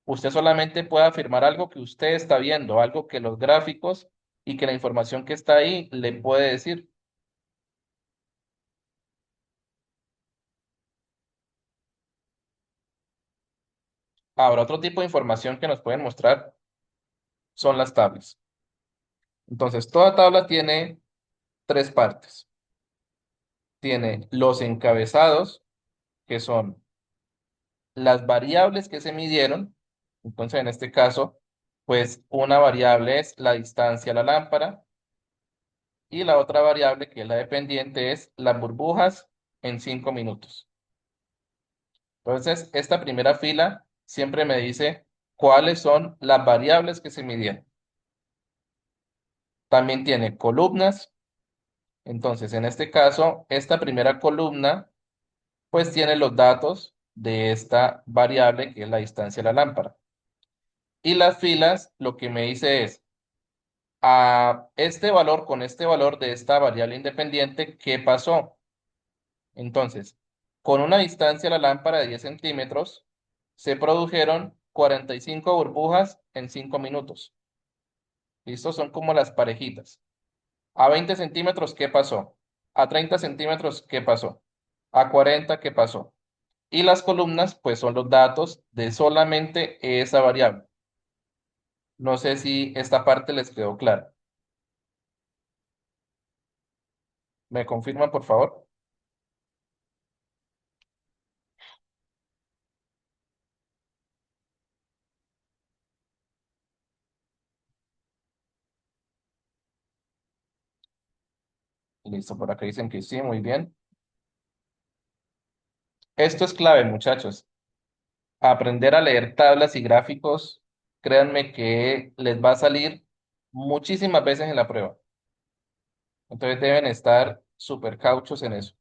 Usted solamente puede afirmar algo que usted está viendo, algo que los gráficos y que la información que está ahí le puede decir. Ahora, otro tipo de información que nos pueden mostrar son las tablas. Entonces, toda tabla tiene tres partes. Tiene los encabezados, que son las variables que se midieron. Entonces, en este caso, pues una variable es la distancia a la lámpara y la otra variable, que es la dependiente, es las burbujas en 5 minutos. Entonces, esta primera fila siempre me dice cuáles son las variables que se midieron. También tiene columnas. Entonces, en este caso, esta primera columna, pues tiene los datos de esta variable, que es la distancia de la lámpara. Y las filas, lo que me dice es, a este valor con este valor de esta variable independiente, ¿qué pasó? Entonces, con una distancia de la lámpara de 10 centímetros, se produjeron 45 burbujas en 5 minutos. ¿Listo? Son como las parejitas. A 20 centímetros, ¿qué pasó? A 30 centímetros, ¿qué pasó? A 40, ¿qué pasó? Y las columnas, pues son los datos de solamente esa variable. No sé si esta parte les quedó clara. ¿Me confirman, por favor? Listo, por acá dicen que sí, muy bien. Esto es clave, muchachos. Aprender a leer tablas y gráficos, créanme que les va a salir muchísimas veces en la prueba. Entonces deben estar súper cauchos en eso.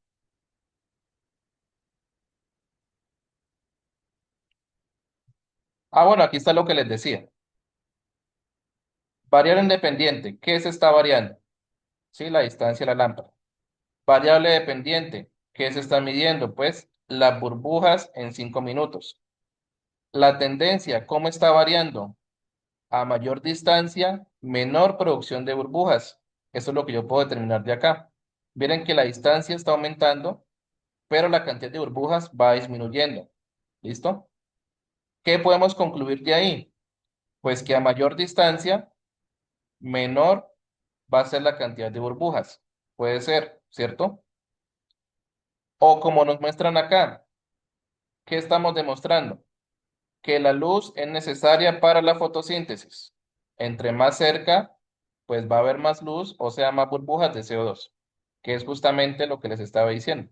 Ah, bueno, aquí está lo que les decía. Variable independiente, ¿qué se está variando? Sí, la distancia de la lámpara. Variable dependiente, ¿qué se está midiendo? Pues las burbujas en 5 minutos. La tendencia, ¿cómo está variando? A mayor distancia, menor producción de burbujas. Eso es lo que yo puedo determinar de acá. Miren que la distancia está aumentando, pero la cantidad de burbujas va disminuyendo. ¿Listo? ¿Qué podemos concluir de ahí? Pues que a mayor distancia, menor va a ser la cantidad de burbujas. Puede ser, ¿cierto? O como nos muestran acá, ¿qué estamos demostrando? Que la luz es necesaria para la fotosíntesis. Entre más cerca, pues va a haber más luz, o sea, más burbujas de CO2, que es justamente lo que les estaba diciendo.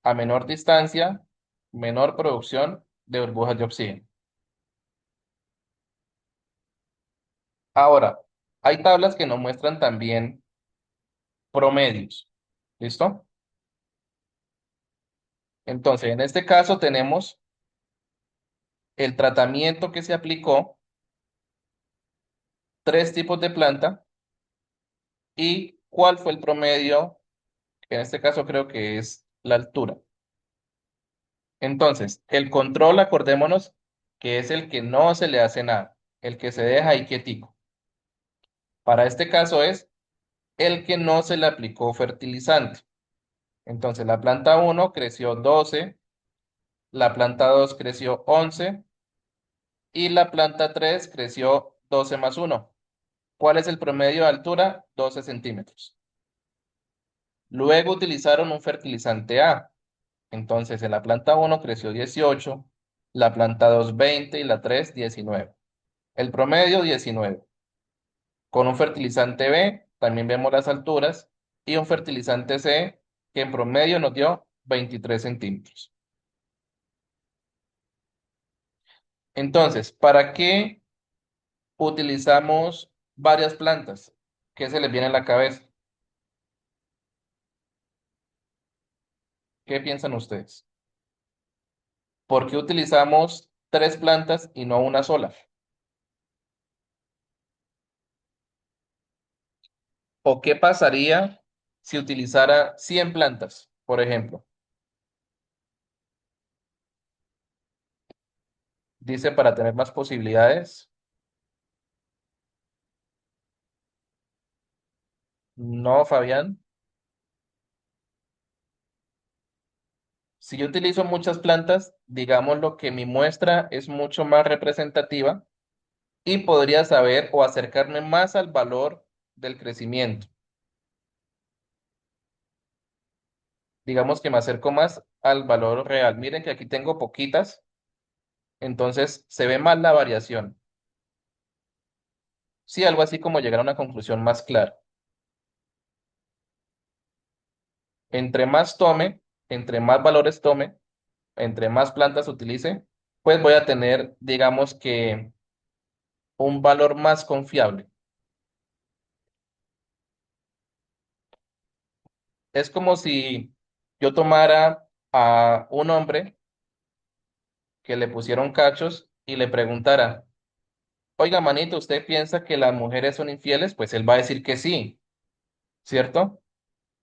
A menor distancia, menor producción de burbujas de oxígeno. Ahora, hay tablas que nos muestran también promedios. ¿Listo? Entonces, en este caso tenemos el tratamiento que se aplicó, tres tipos de planta y cuál fue el promedio, que en este caso creo que es la altura. Entonces, el control, acordémonos que es el que no se le hace nada, el que se deja ahí quietico. Para este caso es el que no se le aplicó fertilizante. Entonces, la planta uno creció 12, la planta 2 creció 11 y la planta 3 creció 12 más uno. ¿Cuál es el promedio de altura? 12 centímetros. Luego utilizaron un fertilizante A. Entonces, en la planta uno creció 18, la planta 2 20 y la 3 19. El promedio 19. Con un fertilizante B también vemos las alturas y un fertilizante C que en promedio nos dio 23 centímetros. Entonces, ¿para qué utilizamos varias plantas? ¿Qué se les viene a la cabeza? ¿Qué piensan ustedes? ¿Por qué utilizamos tres plantas y no una sola? ¿O qué pasaría si utilizara 100 plantas, por ejemplo? Dice para tener más posibilidades. No, Fabián. Si yo utilizo muchas plantas, digamos lo que mi muestra es mucho más representativa y podría saber o acercarme más al valor del crecimiento. Digamos que me acerco más al valor real. Miren que aquí tengo poquitas, entonces se ve más la variación. Sí, algo así como llegar a una conclusión más clara. Entre más tome, entre más valores tome, entre más plantas utilice, pues voy a tener, digamos que, un valor más confiable. Es como si yo tomara a un hombre que le pusieron cachos y le preguntara, oiga, manito, ¿usted piensa que las mujeres son infieles? Pues él va a decir que sí, ¿cierto?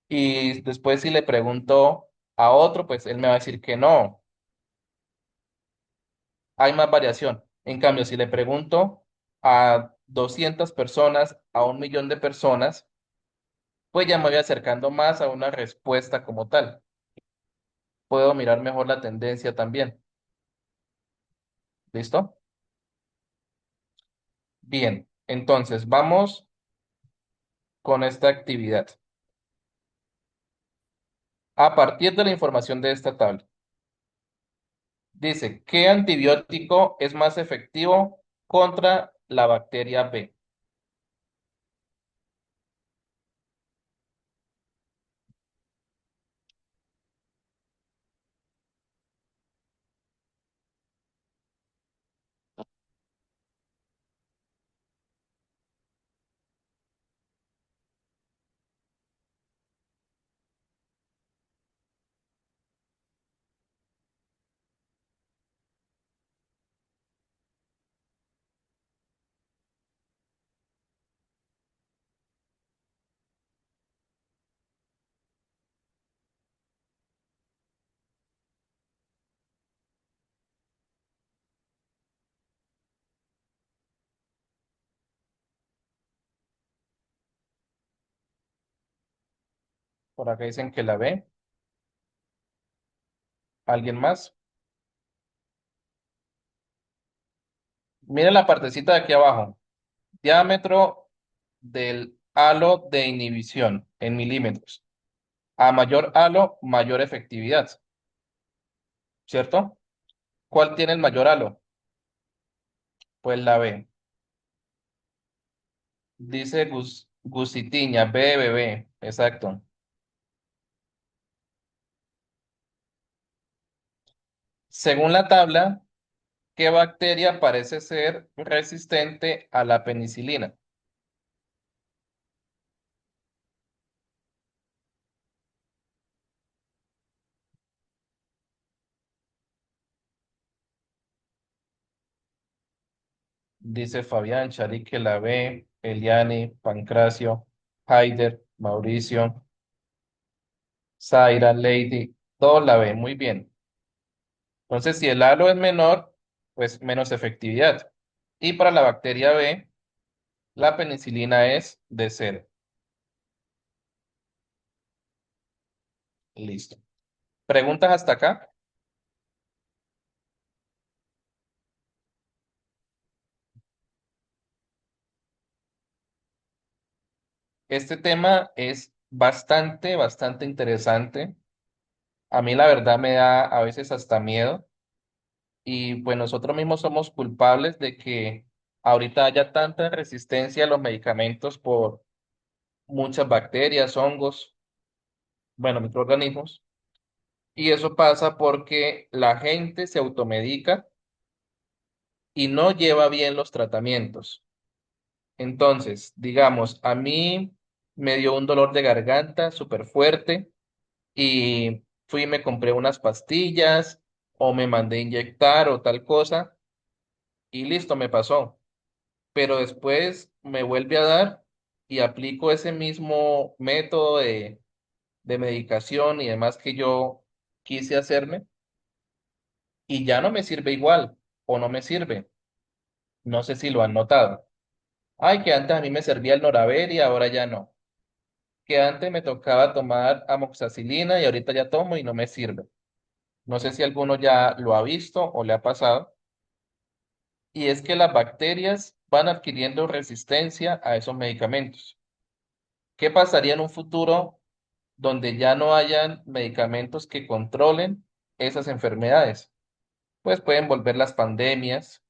Y después si le pregunto a otro, pues él me va a decir que no. Hay más variación. En cambio, si le pregunto a 200 personas, a 1 millón de personas, pues ya me voy acercando más a una respuesta como tal. Puedo mirar mejor la tendencia también. ¿Listo? Bien, entonces vamos con esta actividad. A partir de la información de esta tabla, dice, ¿qué antibiótico es más efectivo contra la bacteria B? Por acá dicen que la B. ¿Alguien más? Miren la partecita de aquí abajo. Diámetro del halo de inhibición en milímetros. A mayor halo, mayor efectividad, ¿cierto? ¿Cuál tiene el mayor halo? Pues la B. Dice Gusitiña, B de bebé, exacto. Según la tabla, ¿qué bacteria parece ser resistente a la penicilina? Dice Fabián, Charique, la B, Eliane, Pancracio, Haider, Mauricio, Zaira, Lady, todos la B, muy bien. Entonces, si el halo es menor, pues menos efectividad. Y para la bacteria B, la penicilina es de cero. Listo. ¿Preguntas hasta acá? Este tema es bastante interesante. A mí la verdad me da a veces hasta miedo y pues nosotros mismos somos culpables de que ahorita haya tanta resistencia a los medicamentos por muchas bacterias, hongos, bueno, microorganismos. Y eso pasa porque la gente se automedica y no lleva bien los tratamientos. Entonces, digamos, a mí me dio un dolor de garganta súper fuerte y fui y me compré unas pastillas o me mandé inyectar o tal cosa y listo, me pasó. Pero después me vuelve a dar y aplico ese mismo método de medicación y demás que yo quise hacerme y ya no me sirve igual o no me sirve. No sé si lo han notado. Ay, que antes a mí me servía el Noravir y ahora ya no. Que antes me tocaba tomar amoxicilina y ahorita ya tomo y no me sirve. No sé si alguno ya lo ha visto o le ha pasado, y es que las bacterias van adquiriendo resistencia a esos medicamentos. ¿Qué pasaría en un futuro donde ya no hayan medicamentos que controlen esas enfermedades? Pues pueden volver las pandemias,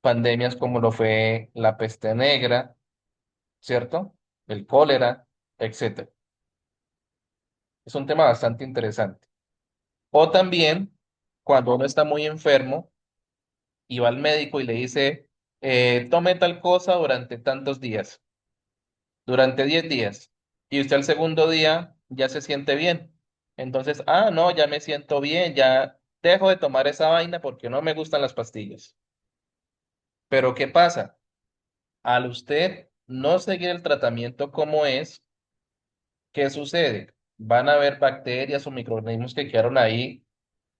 pandemias como lo fue la peste negra, ¿cierto? El cólera, etcétera. Es un tema bastante interesante. O también, cuando uno está muy enfermo y va al médico y le dice, tome tal cosa durante tantos días, durante 10 días, y usted al segundo día ya se siente bien. Entonces, no, ya me siento bien, ya dejo de tomar esa vaina porque no me gustan las pastillas. Pero ¿qué pasa? Al usted no seguir el tratamiento como es, ¿qué sucede? Van a haber bacterias o microorganismos que quedaron ahí,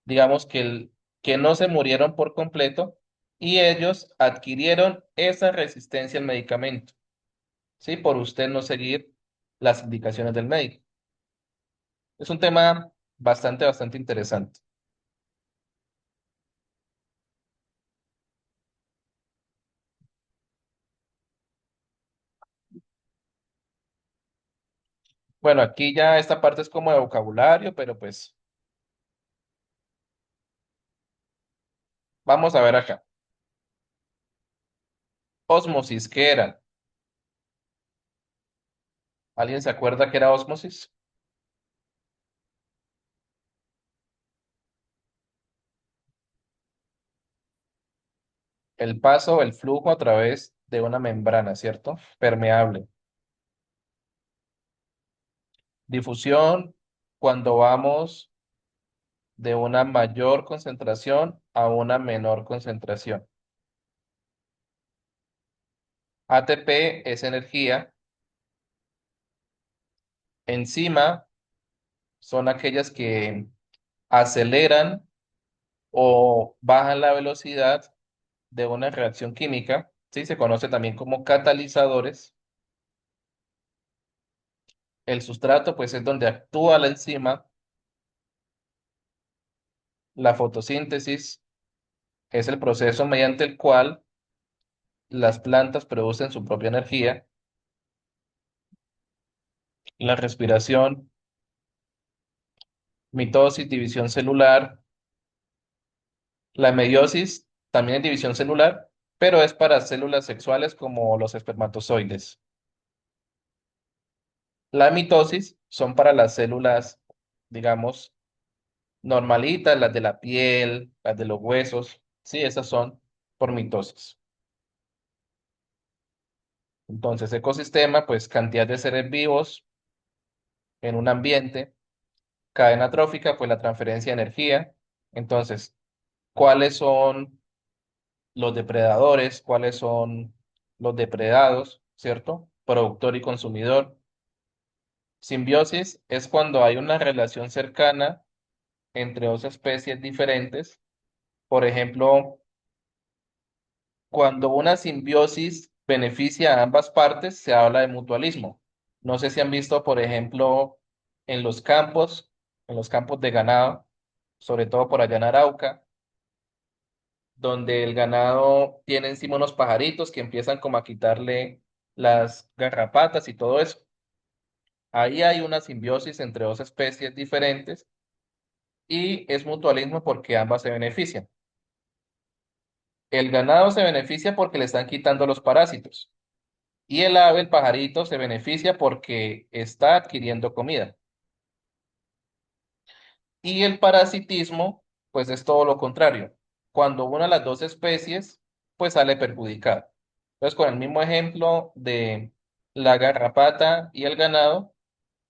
digamos que no se murieron por completo y ellos adquirieron esa resistencia al medicamento, ¿sí? Por usted no seguir las indicaciones del médico. Es un tema bastante interesante. Bueno, aquí ya esta parte es como de vocabulario, pero pues vamos a ver acá. Osmosis, ¿qué era? ¿Alguien se acuerda que era osmosis? El paso, el flujo a través de una membrana, ¿cierto? Permeable. Difusión, cuando vamos de una mayor concentración a una menor concentración. ATP es energía. Enzima son aquellas que aceleran o bajan la velocidad de una reacción química. Sí, se conoce también como catalizadores. El sustrato, pues, es donde actúa la enzima. La fotosíntesis es el proceso mediante el cual las plantas producen su propia energía. La respiración, mitosis, división celular. La meiosis también es división celular, pero es para células sexuales como los espermatozoides. La mitosis son para las células, digamos, normalitas, las de la piel, las de los huesos. Sí, esas son por mitosis. Entonces, ecosistema, pues cantidad de seres vivos en un ambiente. Cadena trófica, pues la transferencia de energía. Entonces, ¿cuáles son los depredadores? ¿Cuáles son los depredados? ¿Cierto? Productor y consumidor. Simbiosis es cuando hay una relación cercana entre dos especies diferentes. Por ejemplo, cuando una simbiosis beneficia a ambas partes, se habla de mutualismo. No sé si han visto, por ejemplo, en en los campos de ganado, sobre todo por allá en Arauca, donde el ganado tiene encima unos pajaritos que empiezan como a quitarle las garrapatas y todo eso. Ahí hay una simbiosis entre dos especies diferentes y es mutualismo porque ambas se benefician. El ganado se beneficia porque le están quitando los parásitos y el ave, el pajarito, se beneficia porque está adquiriendo comida. Y el parasitismo, pues es todo lo contrario. Cuando una de las dos especies, pues sale perjudicada. Entonces, con el mismo ejemplo de la garrapata y el ganado,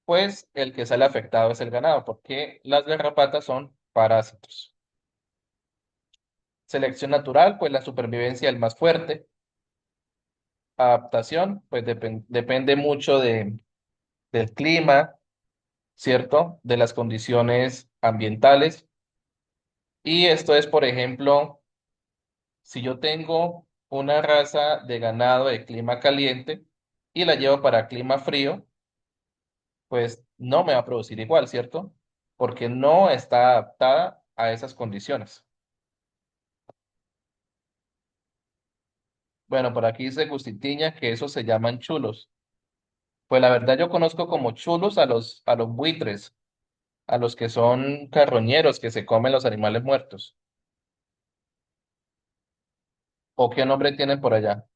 pues el que sale afectado es el ganado, porque las garrapatas son parásitos. Selección natural, pues la supervivencia del más fuerte. Adaptación, pues depende mucho del clima, ¿cierto? De las condiciones ambientales. Y esto es, por ejemplo, si yo tengo una raza de ganado de clima caliente y la llevo para clima frío, pues no me va a producir igual, ¿cierto? porque no está adaptada a esas condiciones. Bueno, por aquí dice Gustitiña que esos se llaman chulos. Pues la verdad yo conozco como chulos a los buitres, a los que son carroñeros que se comen los animales muertos. ¿O qué nombre tienen por allá?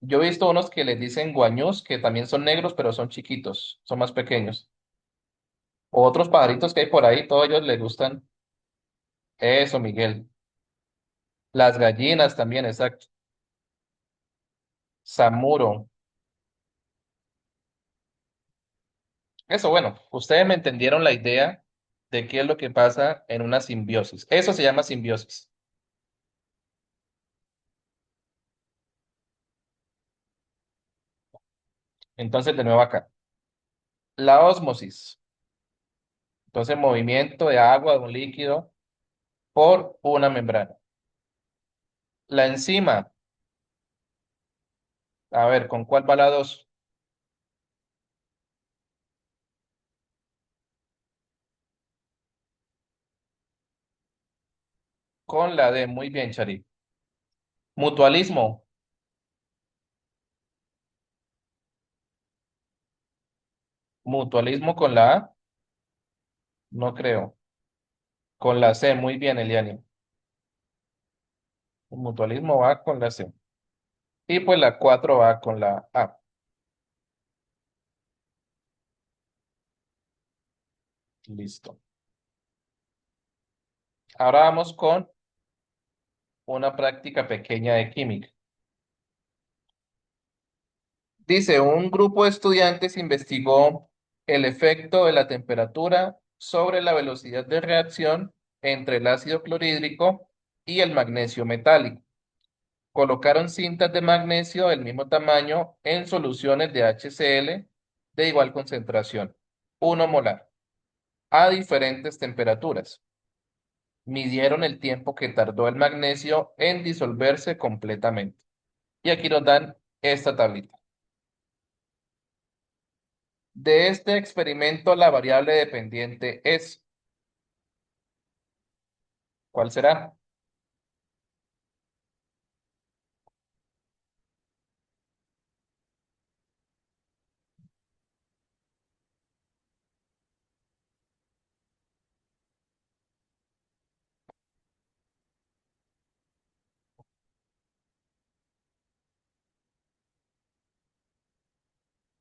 Yo he visto unos que les dicen guañús, que también son negros, pero son chiquitos, son más pequeños. O otros pajaritos que hay por ahí, todos ellos les gustan. Eso, Miguel. Las gallinas también, exacto. Samuro. Eso, bueno, ustedes me entendieron la idea de qué es lo que pasa en una simbiosis. Eso se llama simbiosis. Entonces, de nuevo acá. La ósmosis. Entonces, movimiento de agua de un líquido por una membrana. La enzima. A ver, ¿con cuál va la dos? Con la D. Muy bien, Chari. Mutualismo. Mutualismo con la A. No creo. Con la C. Muy bien, Eliani. El mutualismo va con la C. Y pues la 4 va con la A. Listo. Ahora vamos con una práctica pequeña de química. Dice, un grupo de estudiantes investigó el efecto de la temperatura sobre la velocidad de reacción entre el ácido clorhídrico y el magnesio metálico. Colocaron cintas de magnesio del mismo tamaño en soluciones de HCl de igual concentración, 1 molar, a diferentes temperaturas. Midieron el tiempo que tardó el magnesio en disolverse completamente. Y aquí nos dan esta tablita. De este experimento, la variable dependiente es, ¿cuál será?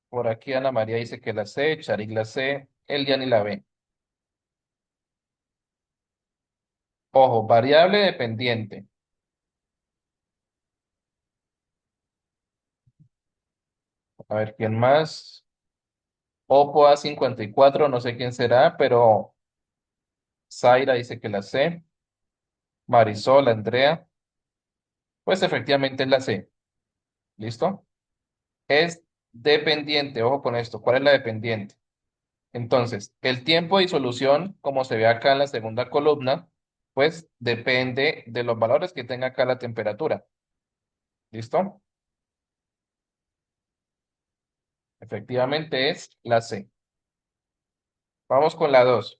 Por aquí Ana María dice que la C, Charik la C, Eliani la B. Ojo, variable dependiente. A ver, ¿quién más? Oppo A54, no sé quién será, pero Zaira dice que la C. Marisol, Andrea, pues efectivamente es la C. ¿Listo? Es dependiente, ojo con esto. ¿Cuál es la dependiente? Entonces, el tiempo de disolución, como se ve acá en la segunda columna, pues depende de los valores que tenga acá la temperatura. ¿Listo? Efectivamente es la C. Vamos con la 2.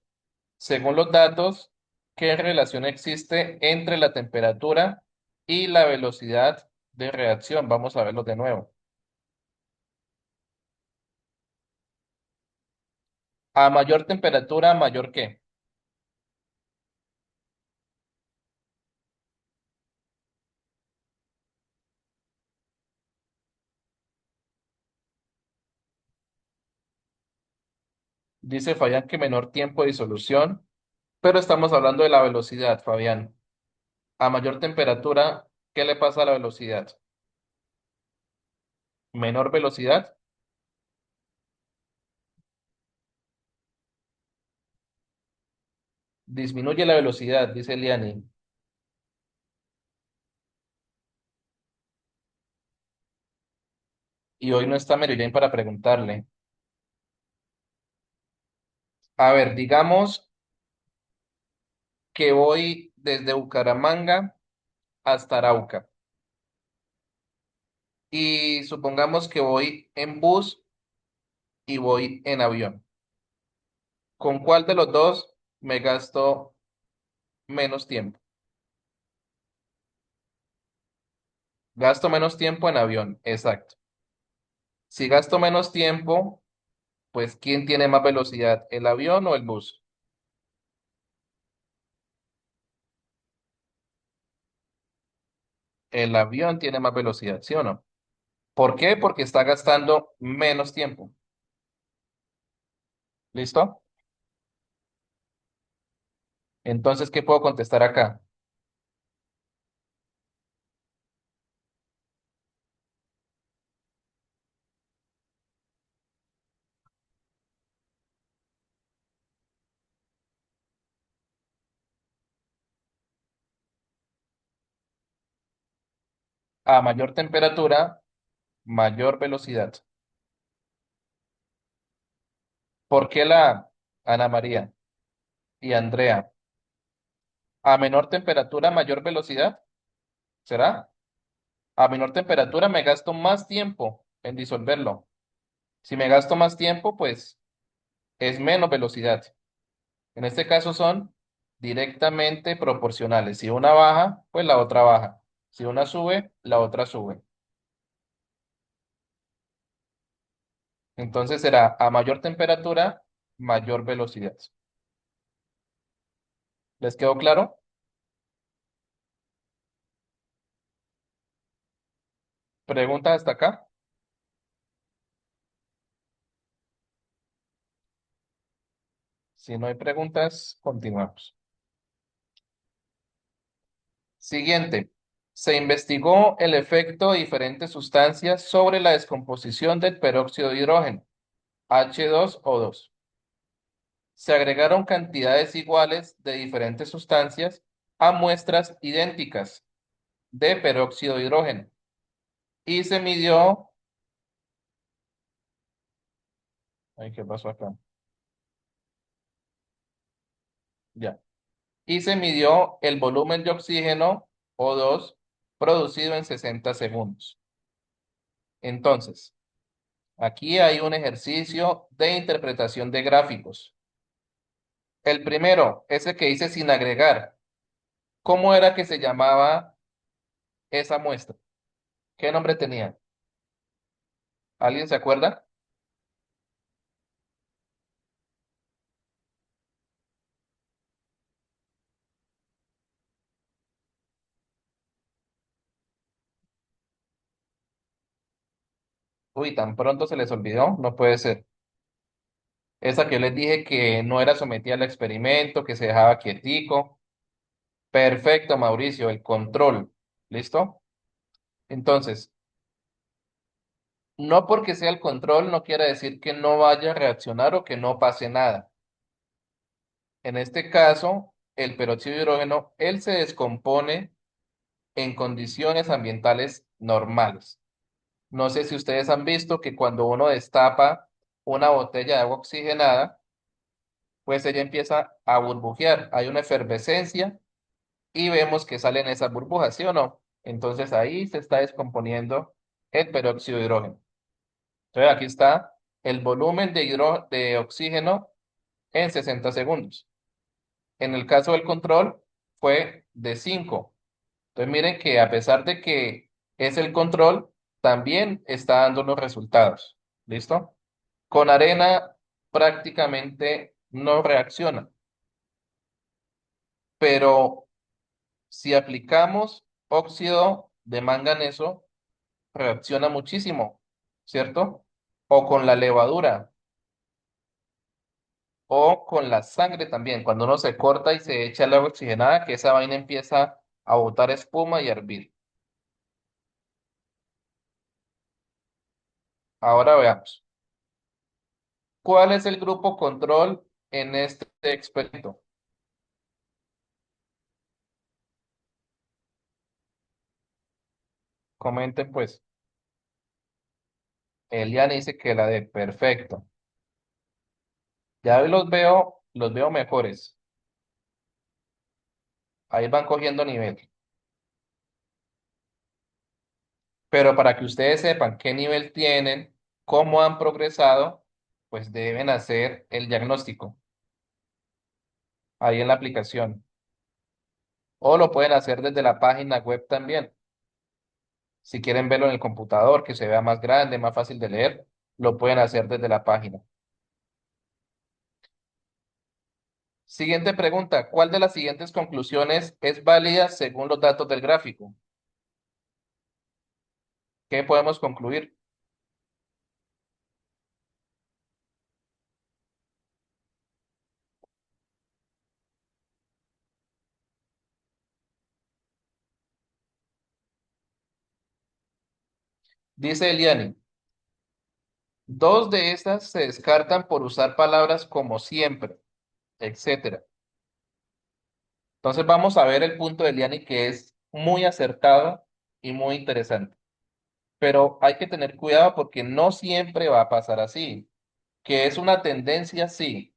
Según los datos, ¿qué relación existe entre la temperatura y la velocidad de reacción? Vamos a verlo de nuevo. A mayor temperatura, mayor qué. Dice Fabián que menor tiempo de disolución, pero estamos hablando de la velocidad, Fabián. A mayor temperatura, ¿qué le pasa a la velocidad? Menor velocidad, disminuye la velocidad, dice Liani. Y hoy no está Mary Jane para preguntarle. A ver, digamos que voy desde Bucaramanga hasta Arauca Y supongamos que voy en bus y voy en avión. ¿Con cuál de los dos me gasto menos tiempo? Gasto menos tiempo en avión, exacto. Si gasto menos tiempo, pues ¿quién tiene más velocidad, el avión o el bus? El avión tiene más velocidad, ¿sí o no? ¿Por qué? Porque está gastando menos tiempo. ¿Listo? Entonces, ¿qué puedo contestar acá? A mayor temperatura, mayor velocidad. ¿Por qué la Ana María y Andrea? A menor temperatura, mayor velocidad. ¿Será? A menor temperatura me gasto más tiempo en disolverlo. Si me gasto más tiempo, pues es menos velocidad. En este caso son directamente proporcionales. Si una baja, pues la otra baja. Si una sube, la otra sube. Entonces será a mayor temperatura, mayor velocidad. ¿Les quedó claro? ¿Preguntas hasta acá? Si no hay preguntas, continuamos. Siguiente. Se investigó el efecto de diferentes sustancias sobre la descomposición del peróxido de hidrógeno, H2O2. Se agregaron cantidades iguales de diferentes sustancias a muestras idénticas de peróxido de hidrógeno y se midió, ay, ¿qué pasó acá? Ya. Y se midió el volumen de oxígeno O2 producido en 60 segundos. Entonces, aquí hay un ejercicio de interpretación de gráficos. El primero, ese que hice sin agregar. ¿Cómo era que se llamaba esa muestra? ¿Qué nombre tenía? ¿Alguien se acuerda? Uy, tan pronto se les olvidó, no puede ser. Esa que yo les dije que no era sometida al experimento, que se dejaba quietico. Perfecto, Mauricio, el control. ¿Listo? Entonces, no porque sea el control no quiere decir que no vaya a reaccionar o que no pase nada. En este caso, el peróxido de hidrógeno, él se descompone en condiciones ambientales normales. No sé si ustedes han visto que cuando uno destapa una botella de agua oxigenada, pues ella empieza a burbujear. Hay una efervescencia y vemos que salen esas burbujas, ¿sí o no? Entonces ahí se está descomponiendo el peróxido de hidrógeno. Entonces aquí está el volumen de oxígeno en 60 segundos. En el caso del control fue de 5. Entonces miren que a pesar de que es el control, también está dando los resultados. ¿Listo? Con arena prácticamente no reacciona, pero si aplicamos óxido de manganeso, reacciona muchísimo, ¿cierto? O con la levadura, o con la sangre también. Cuando uno se corta y se echa el agua oxigenada, que esa vaina empieza a botar espuma y a hervir. Ahora veamos. ¿Cuál es el grupo control en este experimento? Comenten pues. Eliane dice que la de perfecto. Ya hoy los veo mejores. Ahí van cogiendo nivel. Pero para que ustedes sepan qué nivel tienen, cómo han progresado, pues deben hacer el diagnóstico ahí en la aplicación. O lo pueden hacer desde la página web también. Si quieren verlo en el computador, que se vea más grande, más fácil de leer, lo pueden hacer desde la página. Siguiente pregunta. ¿Cuál de las siguientes conclusiones es válida según los datos del gráfico? ¿Qué podemos concluir? Dice Eliani, dos de estas se descartan por usar palabras como siempre, etcétera. Entonces vamos a ver el punto de Eliani que es muy acertado y muy interesante. Pero hay que tener cuidado porque no siempre va a pasar así. Que es una tendencia, sí,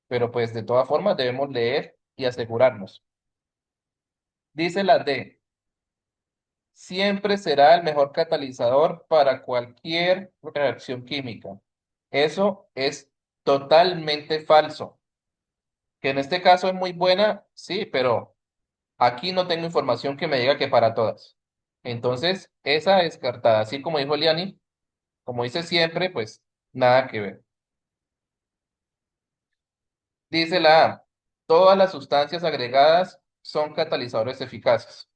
pero pues de todas formas debemos leer y asegurarnos. Dice la D, siempre será el mejor catalizador para cualquier reacción química. Eso es totalmente falso. Que en este caso es muy buena, sí, pero aquí no tengo información que me diga que para todas. Entonces, esa descartada, así como dijo Liani, como dice siempre, pues nada que ver. Dice la A, todas las sustancias agregadas son catalizadores eficaces.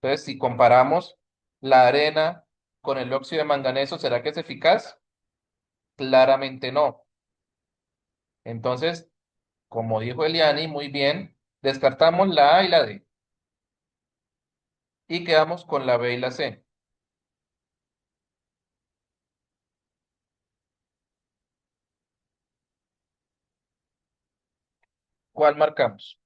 Entonces, si comparamos la arena con el óxido de manganeso, ¿será que es eficaz? Claramente no. Entonces, como dijo Eliani, muy bien, descartamos la A y la D y quedamos con la B y la C. ¿Cuál marcamos?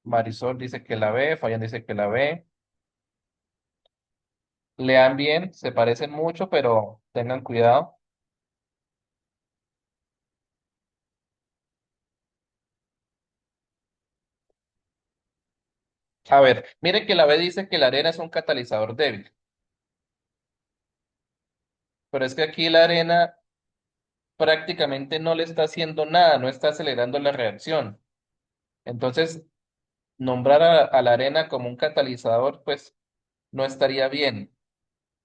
Marisol dice que la B, Fabián dice que la B. Lean bien, se parecen mucho, pero tengan cuidado. A ver, miren que la B dice que la arena es un catalizador débil, pero es que aquí la arena prácticamente no le está haciendo nada, no está acelerando la reacción. Entonces, nombrar a la arena como un catalizador, pues no estaría bien.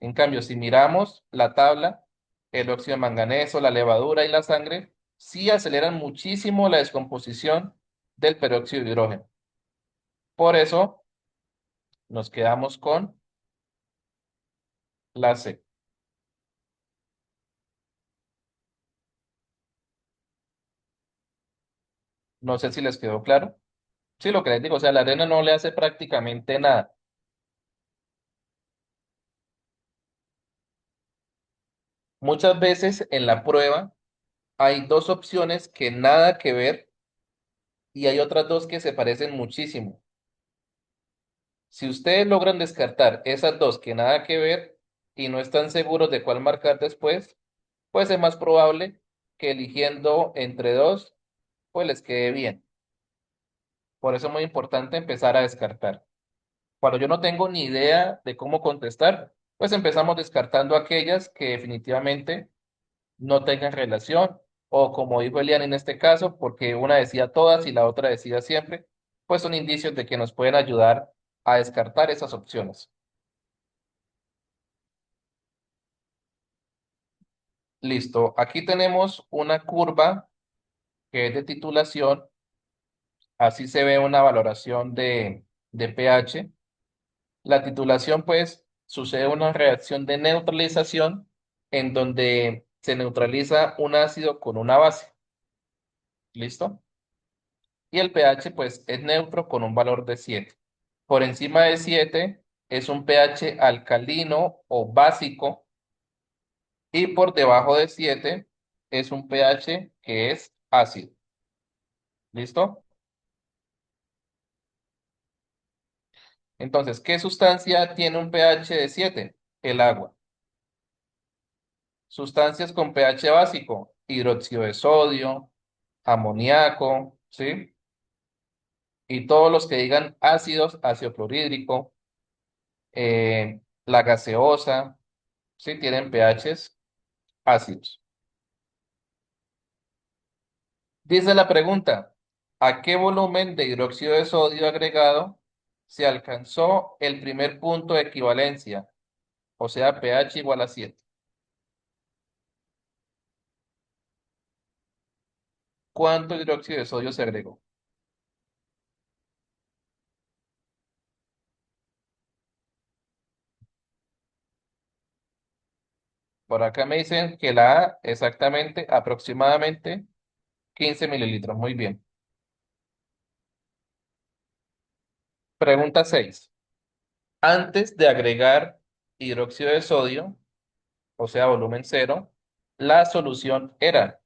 En cambio, si miramos la tabla, el óxido de manganeso, la levadura y la sangre, sí aceleran muchísimo la descomposición del peróxido de hidrógeno. Por eso nos quedamos con la C. No sé si les quedó claro. Sí, lo que les digo, o sea, la arena no le hace prácticamente nada. Muchas veces en la prueba hay dos opciones que nada que ver y hay otras dos que se parecen muchísimo. Si ustedes logran descartar esas dos que nada que ver y no están seguros de cuál marcar después, pues es más probable que eligiendo entre dos, pues les quede bien. Por eso es muy importante empezar a descartar. Cuando yo no tengo ni idea de cómo contestar, pues empezamos descartando aquellas que definitivamente no tengan relación, o como dijo Elian en este caso, porque una decía todas y la otra decía siempre, pues son indicios de que nos pueden ayudar a descartar esas opciones. Listo, aquí tenemos una curva que es de titulación, así se ve una valoración de pH. La titulación, pues, sucede una reacción de neutralización en donde se neutraliza un ácido con una base. ¿Listo? Y el pH, pues, es neutro con un valor de 7. Por encima de 7 es un pH alcalino o básico y por debajo de 7 es un pH que es ácido. ¿Listo? Entonces, ¿qué sustancia tiene un pH de 7? El agua. Sustancias con pH básico, hidróxido de sodio, amoníaco, ¿sí? Y todos los que digan ácidos, ácido clorhídrico, la gaseosa, ¿sí? Tienen pHs ácidos. Dice la pregunta, ¿a qué volumen de hidróxido de sodio agregado se alcanzó el primer punto de equivalencia? O sea, pH igual a 7. ¿Cuánto hidróxido de sodio se agregó? Por acá me dicen que la A exactamente, aproximadamente 15 mililitros. Muy bien. Pregunta 6. Antes de agregar hidróxido de sodio, o sea, volumen cero, la solución era,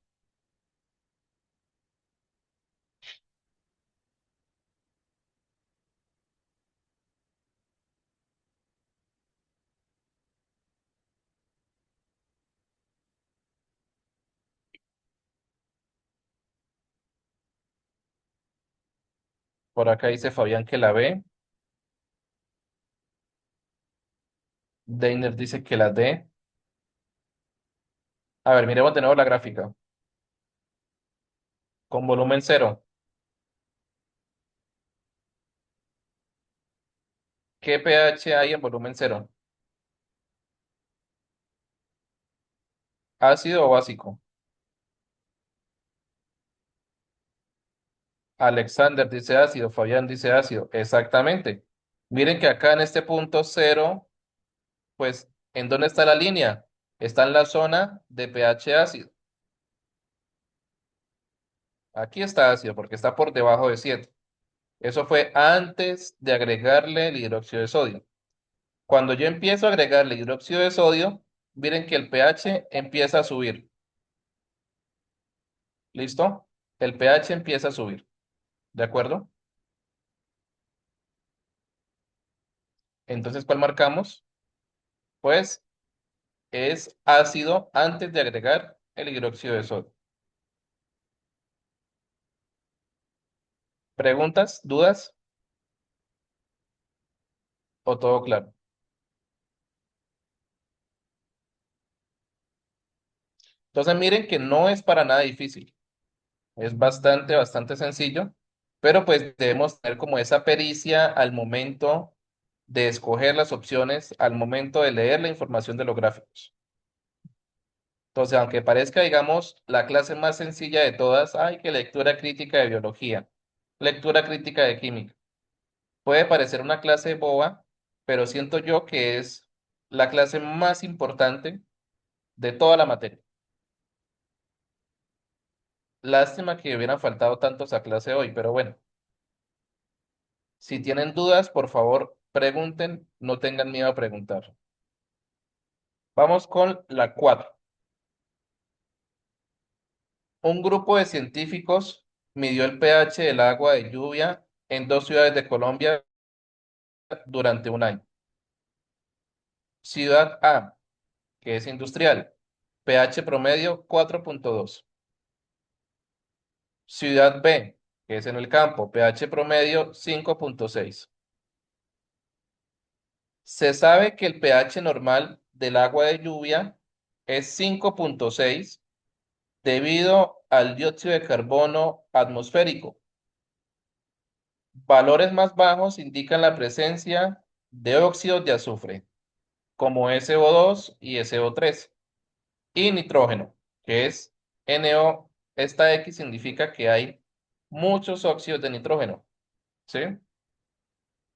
por acá dice Fabián que la B, Deiner dice que la D. A ver, miremos de nuevo la gráfica. Con volumen cero, ¿qué pH hay en volumen cero? ¿Ácido o básico? Alexander dice ácido, Fabián dice ácido. Exactamente. Miren que acá en este punto cero, pues, ¿en dónde está la línea? Está en la zona de pH ácido. Aquí está ácido porque está por debajo de 7. Eso fue antes de agregarle el hidróxido de sodio. Cuando yo empiezo a agregarle hidróxido de sodio, miren que el pH empieza a subir. ¿Listo? El pH empieza a subir. ¿De acuerdo? Entonces, ¿cuál marcamos? Pues es ácido antes de agregar el hidróxido de sodio. ¿Preguntas? ¿Dudas? ¿O todo claro? Entonces, miren que no es para nada difícil. Es bastante sencillo, pero pues debemos tener como esa pericia al momento de escoger las opciones, al momento de leer la información de los gráficos. Entonces, aunque parezca, digamos, la clase más sencilla de todas, hay que lectura crítica de biología, lectura crítica de química. Puede parecer una clase boba, pero siento yo que es la clase más importante de toda la materia. Lástima que hubieran faltado tantos a clase hoy, pero bueno, si tienen dudas, por favor, pregunten, no tengan miedo a preguntar. Vamos con la 4. Un grupo de científicos midió el pH del agua de lluvia en dos ciudades de Colombia durante un año. Ciudad A, que es industrial, pH promedio 4.2. Ciudad B, que es en el campo, pH promedio 5.6. Se sabe que el pH normal del agua de lluvia es 5.6 debido al dióxido de carbono atmosférico. Valores más bajos indican la presencia de óxidos de azufre, como SO2 y SO3, y nitrógeno, que es NO. Esta X significa que hay muchos óxidos de nitrógeno, ¿sí?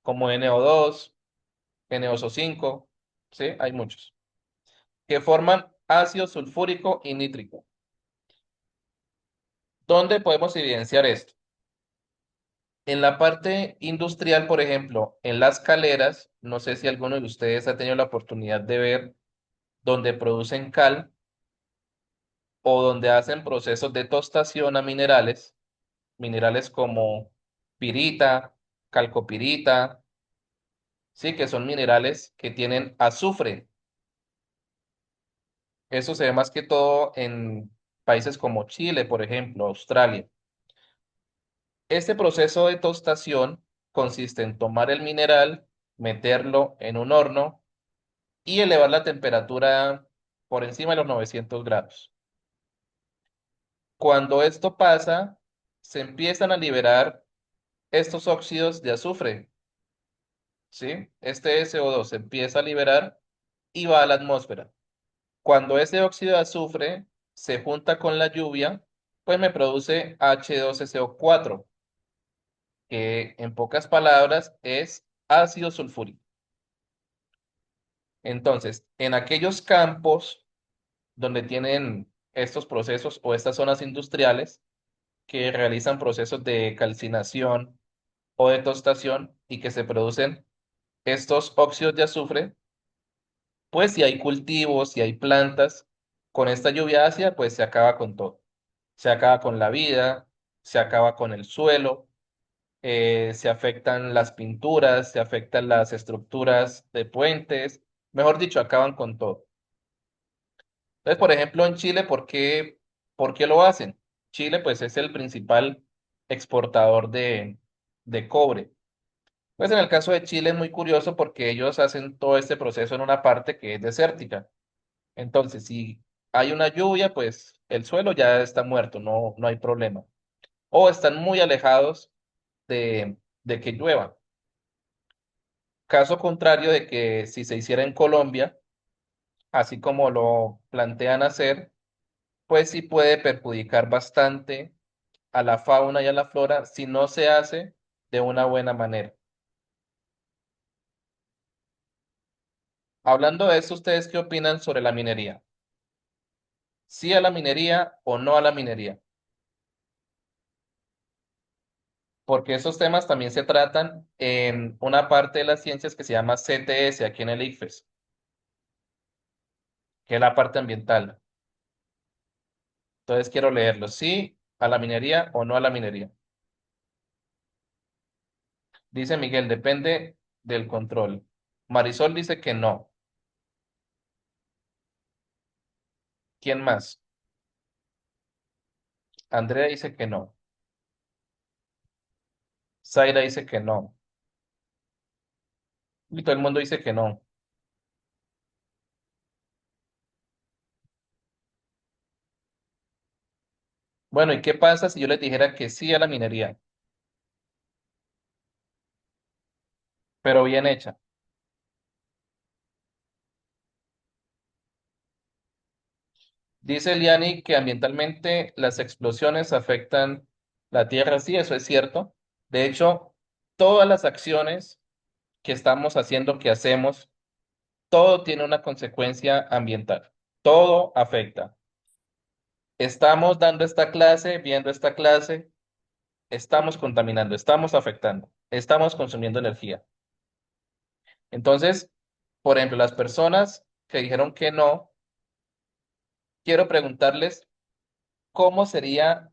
Como NO2, NO5, ¿sí? Hay muchos, que forman ácido sulfúrico y nítrico. ¿Dónde podemos evidenciar esto? En la parte industrial, por ejemplo, en las caleras, no sé si alguno de ustedes ha tenido la oportunidad de ver donde producen cal o donde hacen procesos de tostación a minerales, minerales como pirita, calcopirita, sí, que son minerales que tienen azufre. Eso se ve más que todo en países como Chile, por ejemplo, Australia. Este proceso de tostación consiste en tomar el mineral, meterlo en un horno y elevar la temperatura por encima de los 900 grados. Cuando esto pasa, se empiezan a liberar estos óxidos de azufre, ¿sí? Este SO2 se empieza a liberar y va a la atmósfera. Cuando ese óxido de azufre se junta con la lluvia, pues me produce H2SO4, que en pocas palabras es ácido sulfúrico. Entonces, en aquellos campos donde tienen estos procesos o estas zonas industriales que realizan procesos de calcinación o de tostación y que se producen estos óxidos de azufre, pues si hay cultivos, si hay plantas, con esta lluvia ácida, pues se acaba con todo. Se acaba con la vida, se acaba con el suelo, se afectan las pinturas, se afectan las estructuras de puentes, mejor dicho, acaban con todo. Entonces, por ejemplo, en Chile, por qué lo hacen? Chile, pues, es el principal exportador de cobre. Pues en el caso de Chile es muy curioso porque ellos hacen todo este proceso en una parte que es desértica. Entonces, si hay una lluvia, pues el suelo ya está muerto, no hay problema. O están muy alejados de que llueva. Caso contrario de que si se hiciera en Colombia, así como lo plantean hacer, pues sí puede perjudicar bastante a la fauna y a la flora si no se hace de una buena manera. Hablando de eso, ¿ustedes qué opinan sobre la minería? ¿Sí a la minería o no a la minería? Porque esos temas también se tratan en una parte de las ciencias que se llama CTS aquí en el ICFES, que es la parte ambiental. Entonces quiero leerlo. ¿Sí a la minería o no a la minería? Dice Miguel, depende del control. Marisol dice que no. ¿Quién más? Andrea dice que no. Zaira dice que no. Y todo el mundo dice que no. Bueno, ¿y qué pasa si yo les dijera que sí a la minería, pero bien hecha? Dice Liani que ambientalmente las explosiones afectan la tierra. Sí, eso es cierto. De hecho, todas las acciones que estamos haciendo, que hacemos, todo tiene una consecuencia ambiental. Todo afecta. Estamos dando esta clase, viendo esta clase, estamos contaminando, estamos afectando, estamos consumiendo energía. Entonces, por ejemplo, las personas que dijeron que no, quiero preguntarles cómo sería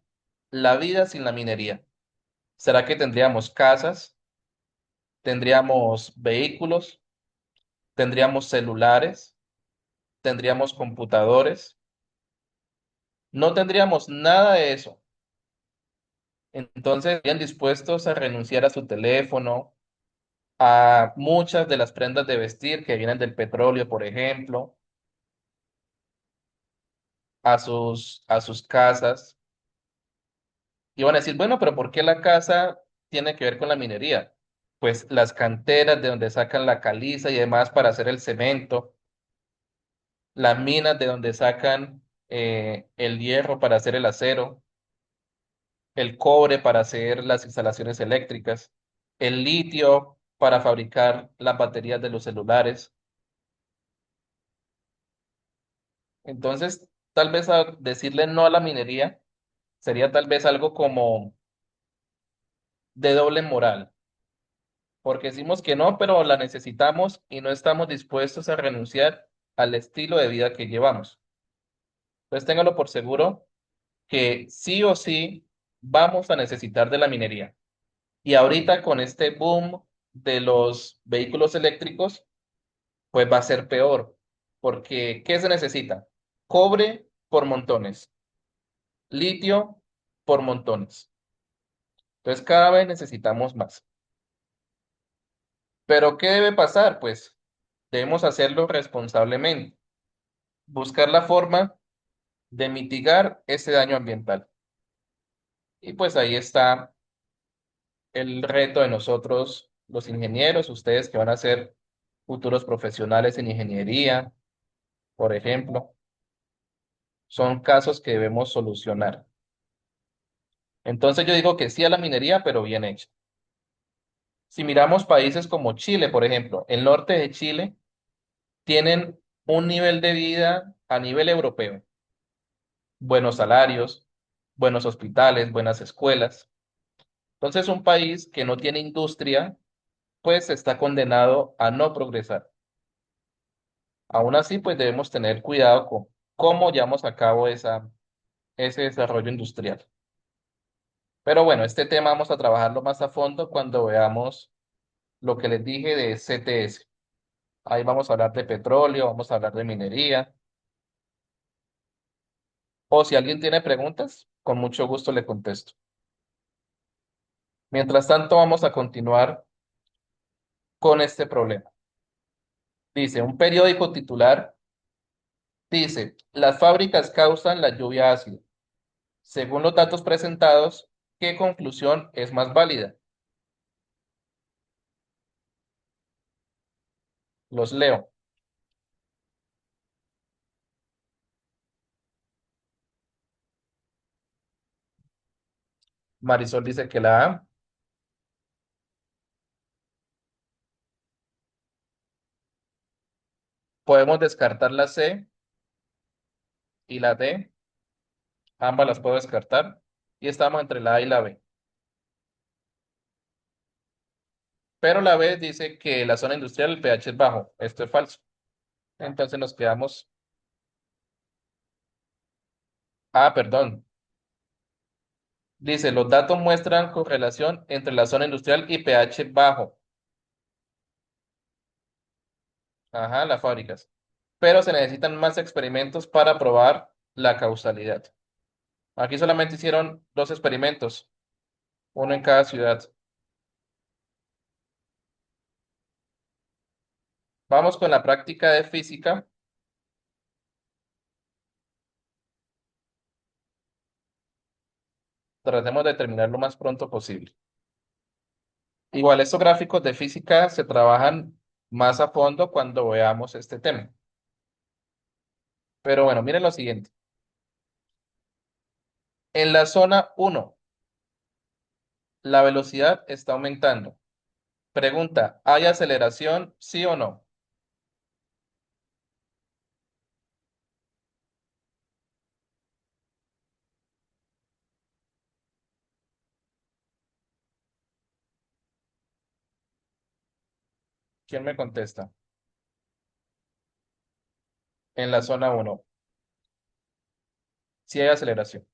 la vida sin la minería. ¿Será que tendríamos casas? ¿Tendríamos vehículos? ¿Tendríamos celulares? ¿Tendríamos computadores? No tendríamos nada de eso. Entonces, ¿estarían dispuestos a renunciar a su teléfono, a muchas de las prendas de vestir que vienen del petróleo, por ejemplo, a sus casas? Y van a decir, bueno, pero ¿por qué la casa tiene que ver con la minería? Pues las canteras de donde sacan la caliza y demás para hacer el cemento, las minas de donde sacan el hierro para hacer el acero, el cobre para hacer las instalaciones eléctricas, el litio para fabricar las baterías de los celulares. Entonces, tal vez decirle no a la minería sería tal vez algo como de doble moral, porque decimos que no, pero la necesitamos y no estamos dispuestos a renunciar al estilo de vida que llevamos. Entonces, téngalo por seguro que sí o sí vamos a necesitar de la minería. Y ahorita con este boom de los vehículos eléctricos, pues va a ser peor, porque ¿qué se necesita? Cobre por montones, litio por montones. Entonces cada vez necesitamos más. Pero ¿qué debe pasar? Pues debemos hacerlo responsablemente, buscar la forma de mitigar ese daño ambiental. Y pues ahí está el reto de nosotros, los ingenieros, ustedes que van a ser futuros profesionales en ingeniería, por ejemplo, son casos que debemos solucionar. Entonces yo digo que sí a la minería, pero bien hecha. Si miramos países como Chile, por ejemplo, el norte de Chile tienen un nivel de vida a nivel europeo, buenos salarios, buenos hospitales, buenas escuelas. Entonces un país que no tiene industria, pues está condenado a no progresar. Aún así, pues debemos tener cuidado con cómo llevamos a cabo ese desarrollo industrial. Pero bueno, este tema vamos a trabajarlo más a fondo cuando veamos lo que les dije de CTS. Ahí vamos a hablar de petróleo, vamos a hablar de minería. O si alguien tiene preguntas, con mucho gusto le contesto. Mientras tanto, vamos a continuar con este problema. Dice, un periódico titular dice, las fábricas causan la lluvia ácida. Según los datos presentados, ¿qué conclusión es más válida? Los leo. Marisol dice que la A. Podemos descartar la C y la D. Ambas las puedo descartar. Y estamos entre la A y la B. Pero la B dice que la zona industrial el pH es bajo. Esto es falso. Entonces nos quedamos. Ah, perdón. Dice, los datos muestran correlación entre la zona industrial y pH bajo. Ajá, las fábricas. Pero se necesitan más experimentos para probar la causalidad. Aquí solamente hicieron dos experimentos, uno en cada ciudad. Vamos con la práctica de física. Tratemos de terminar lo más pronto posible. Igual, estos gráficos de física se trabajan más a fondo cuando veamos este tema. Pero bueno, miren lo siguiente. En la zona uno, la velocidad está aumentando. Pregunta, ¿hay aceleración, sí o no? ¿Quién me contesta? En la zona uno, sí hay aceleración.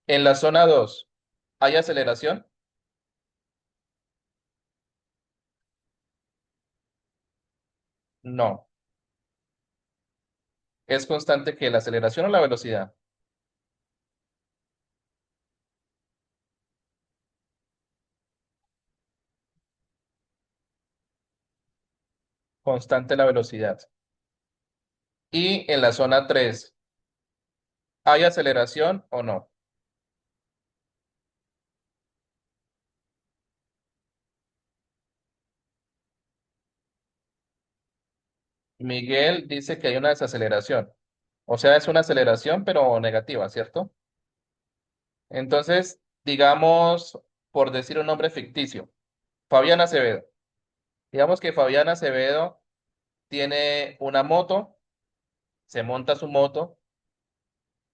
En la zona 2, ¿hay aceleración? No. ¿Es constante que la aceleración o la velocidad? Constante la velocidad. Y en la zona 3, ¿hay aceleración o no? Miguel dice que hay una desaceleración. O sea, es una aceleración, pero negativa, ¿cierto? Entonces, digamos, por decir un nombre ficticio, Fabián Acevedo. Digamos que Fabián Acevedo tiene una moto, se monta su moto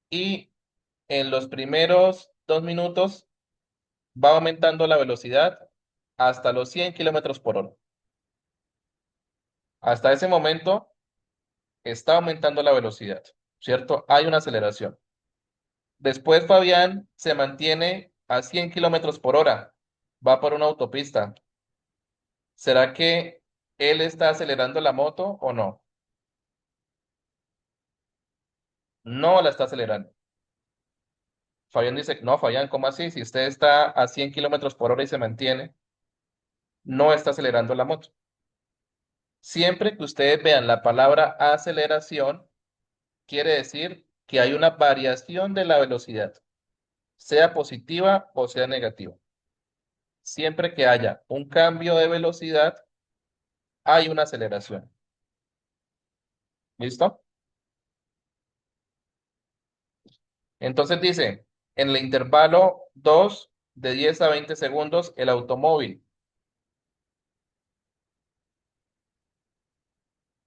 y en los primeros 2 minutos va aumentando la velocidad hasta los 100 kilómetros por hora. Hasta ese momento está aumentando la velocidad, ¿cierto? Hay una aceleración. Después Fabián se mantiene a 100 kilómetros por hora, va por una autopista. ¿Será que él está acelerando la moto o no? No la está acelerando. Fabián dice, no, Fabián, ¿cómo así? Si usted está a 100 kilómetros por hora y se mantiene, no está acelerando la moto. Siempre que ustedes vean la palabra aceleración, quiere decir que hay una variación de la velocidad, sea positiva o sea negativa. Siempre que haya un cambio de velocidad, hay una aceleración. ¿Listo? Entonces dice, en el intervalo 2 de 10 a 20 segundos, el automóvil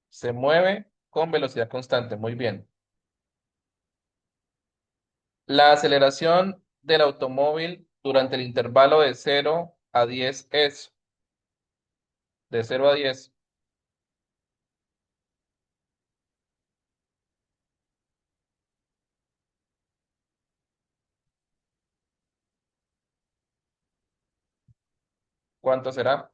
se mueve con velocidad constante. Muy bien. La aceleración del automóvil durante el intervalo de 0 a 10 es de 0 a 10. ¿Cuánto será?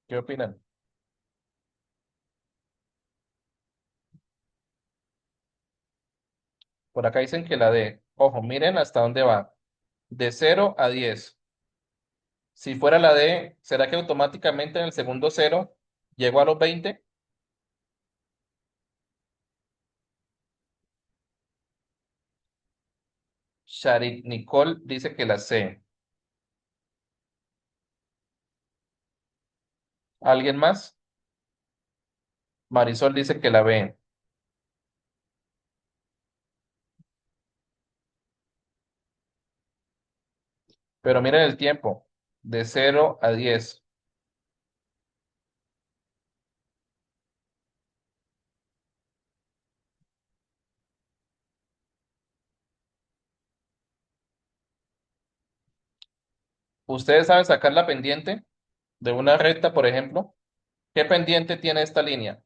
¿Qué opinan? Por acá dicen que la D. Ojo, miren hasta dónde va. De 0 a 10. Si fuera la D, ¿será que automáticamente en el segundo cero llegó a los 20? Sharit Nicole dice que la C. ¿Alguien más? Marisol dice que la B. Pero miren el tiempo. De 0 a 10. ¿Ustedes saben sacar la pendiente de una recta, por ejemplo? ¿Qué pendiente tiene esta línea?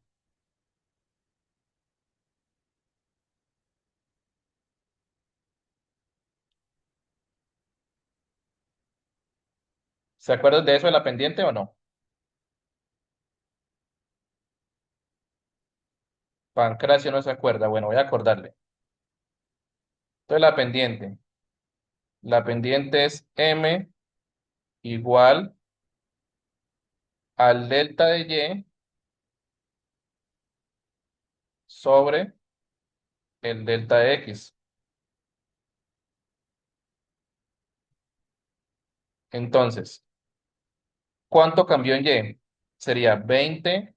¿Se acuerdan de eso de la pendiente o no? Pancracio no se acuerda. Bueno, voy a acordarle. Entonces la pendiente es M igual al delta de Y sobre el delta de X. Entonces, ¿cuánto cambió en Y? Sería 20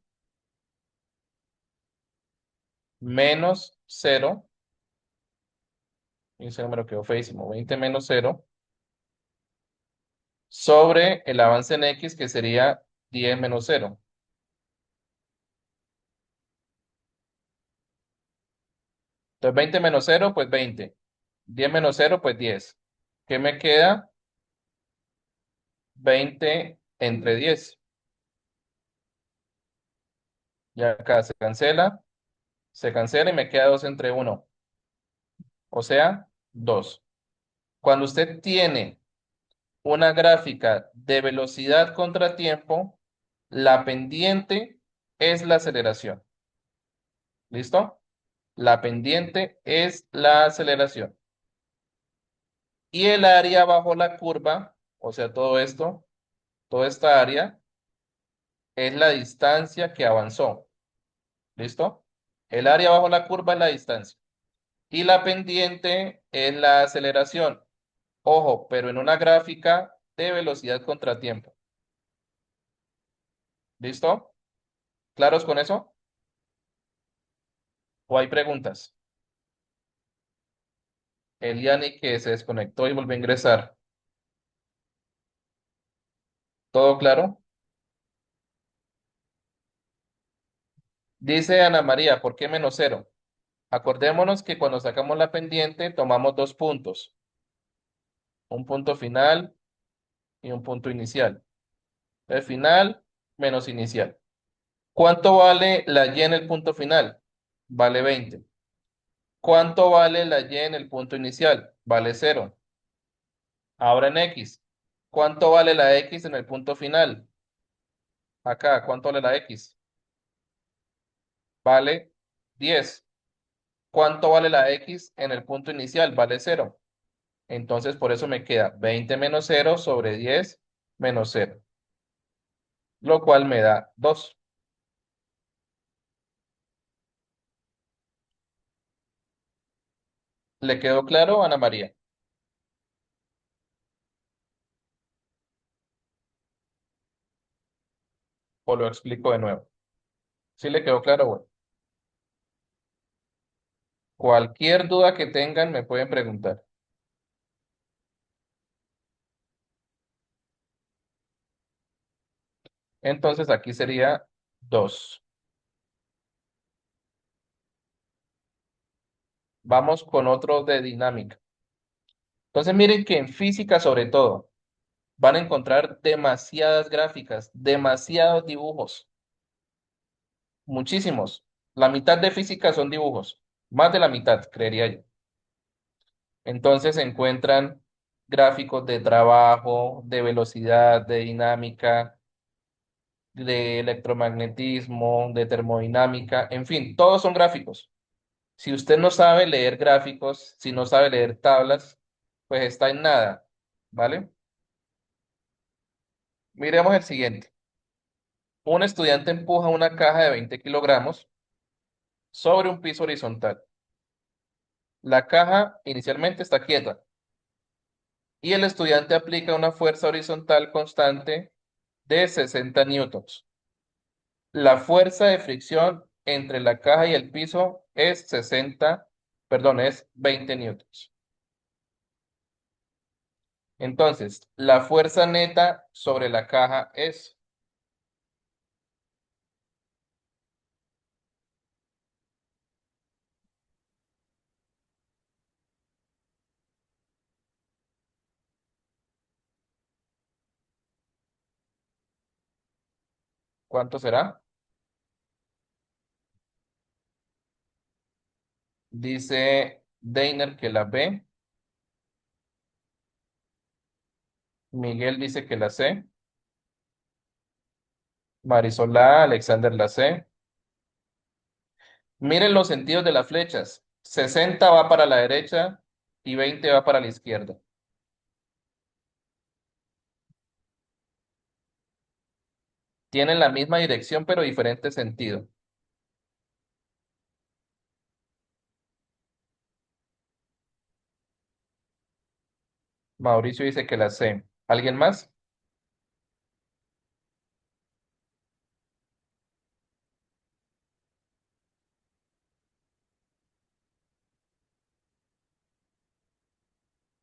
menos 0. Ese número quedó feísimo. 20 menos 0 sobre el avance en X, que sería 10 menos 0. Entonces, 20 menos 0, pues 20. 10 menos 0, pues 10. ¿Qué me queda? 20 entre 10. Ya acá se cancela y me queda 2 entre 1. O sea, 2. Cuando usted tiene una gráfica de velocidad contra tiempo, la pendiente es la aceleración. ¿Listo? La pendiente es la aceleración. Y el área bajo la curva, o sea, todo esto, toda esta área, es la distancia que avanzó. ¿Listo? El área bajo la curva es la distancia. Y la pendiente es la aceleración. Ojo, pero en una gráfica de velocidad contra tiempo. ¿Listo? ¿Claros con eso? ¿O hay preguntas? Eliani que se desconectó y volvió a ingresar. ¿Todo claro? Dice Ana María, ¿por qué menos cero? Acordémonos que cuando sacamos la pendiente tomamos dos puntos, un punto final y un punto inicial. El final menos inicial. ¿Cuánto vale la y en el punto final? Vale 20. ¿Cuánto vale la y en el punto inicial? Vale cero. Ahora en x. ¿Cuánto vale la x en el punto final? Acá, ¿cuánto vale la x? Vale 10. ¿Cuánto vale la x en el punto inicial? Vale cero. Entonces, por eso me queda 20 menos cero sobre 10 menos cero, lo cual me da 2. ¿Le quedó claro, Ana María? ¿O lo explico de nuevo? ¿Sí le quedó claro? Bueno, cualquier duda que tengan me pueden preguntar. Entonces, aquí sería 2. Vamos con otro de dinámica. Entonces, miren que en física, sobre todo, van a encontrar demasiadas gráficas, demasiados dibujos, muchísimos. La mitad de física son dibujos, más de la mitad, creería yo. Entonces se encuentran gráficos de trabajo, de velocidad, de dinámica, de electromagnetismo, de termodinámica, en fin, todos son gráficos. Si usted no sabe leer gráficos, si no sabe leer tablas, pues está en nada, ¿vale? Miremos el siguiente. Un estudiante empuja una caja de 20 kilogramos sobre un piso horizontal. La caja inicialmente está quieta y el estudiante aplica una fuerza horizontal constante de 60 newtons. La fuerza de fricción entre la caja y el piso es 60, perdón, es 20 newtons. Entonces, la fuerza neta sobre la caja es, ¿cuánto será? Dice Deiner que la B, Miguel dice que la C, Marisol la A, Alexander la C. Miren los sentidos de las flechas. 60 va para la derecha y 20 va para la izquierda. Tienen la misma dirección pero diferente sentido. Mauricio dice que la C. ¿Alguien más?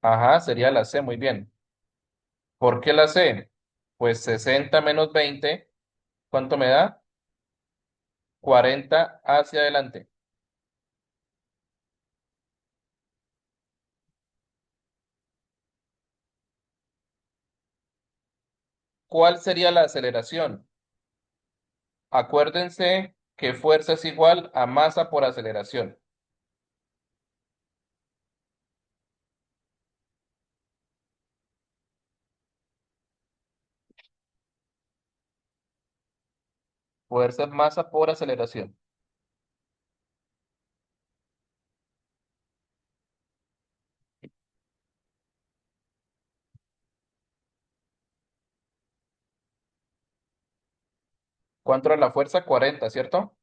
Ajá, sería la C, muy bien. ¿Por qué la C? Pues 60 menos 20, ¿cuánto me da? 40 hacia adelante. ¿Cuál sería la aceleración? Acuérdense que fuerza es igual a masa por aceleración. Fuerza es masa por aceleración. ¿Cuánto era la fuerza? 40, ¿cierto?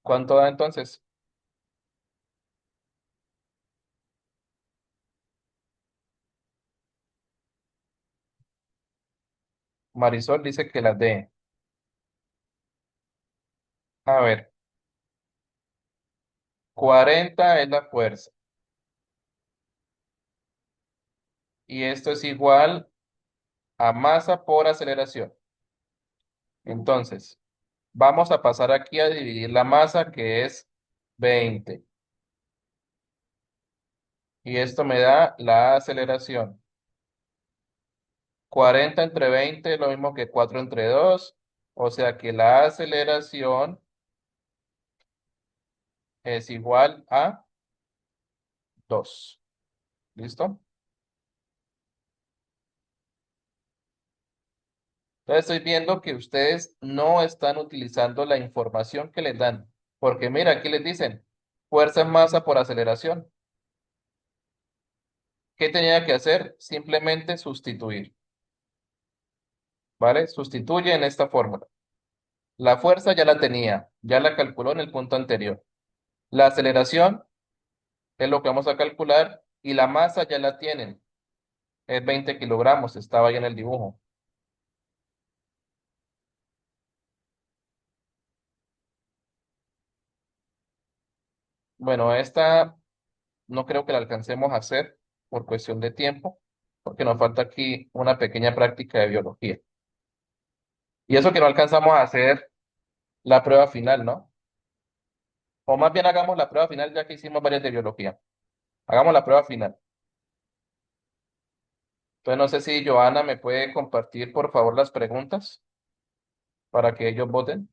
¿Cuánto da entonces? Marisol dice que la D. A ver, 40 es la fuerza. Y esto es igual a masa por aceleración. Entonces, vamos a pasar aquí a dividir la masa, que es 20. Y esto me da la aceleración. 40 entre 20 es lo mismo que 4 entre 2. O sea que la aceleración es igual a 2. ¿Listo? Entonces estoy viendo que ustedes no están utilizando la información que les dan. Porque mira, aquí les dicen fuerza en masa por aceleración. ¿Qué tenía que hacer? Simplemente sustituir. ¿Vale? Sustituye en esta fórmula. La fuerza ya la tenía, ya la calculó en el punto anterior. La aceleración es lo que vamos a calcular y la masa ya la tienen. Es 20 kilogramos, estaba ahí en el dibujo. Bueno, esta no creo que la alcancemos a hacer por cuestión de tiempo, porque nos falta aquí una pequeña práctica de biología. Y eso que no alcanzamos a hacer la prueba final, ¿no? O más bien hagamos la prueba final ya que hicimos varias de biología. Hagamos la prueba final. Entonces no sé si Joana me puede compartir por favor las preguntas para que ellos voten.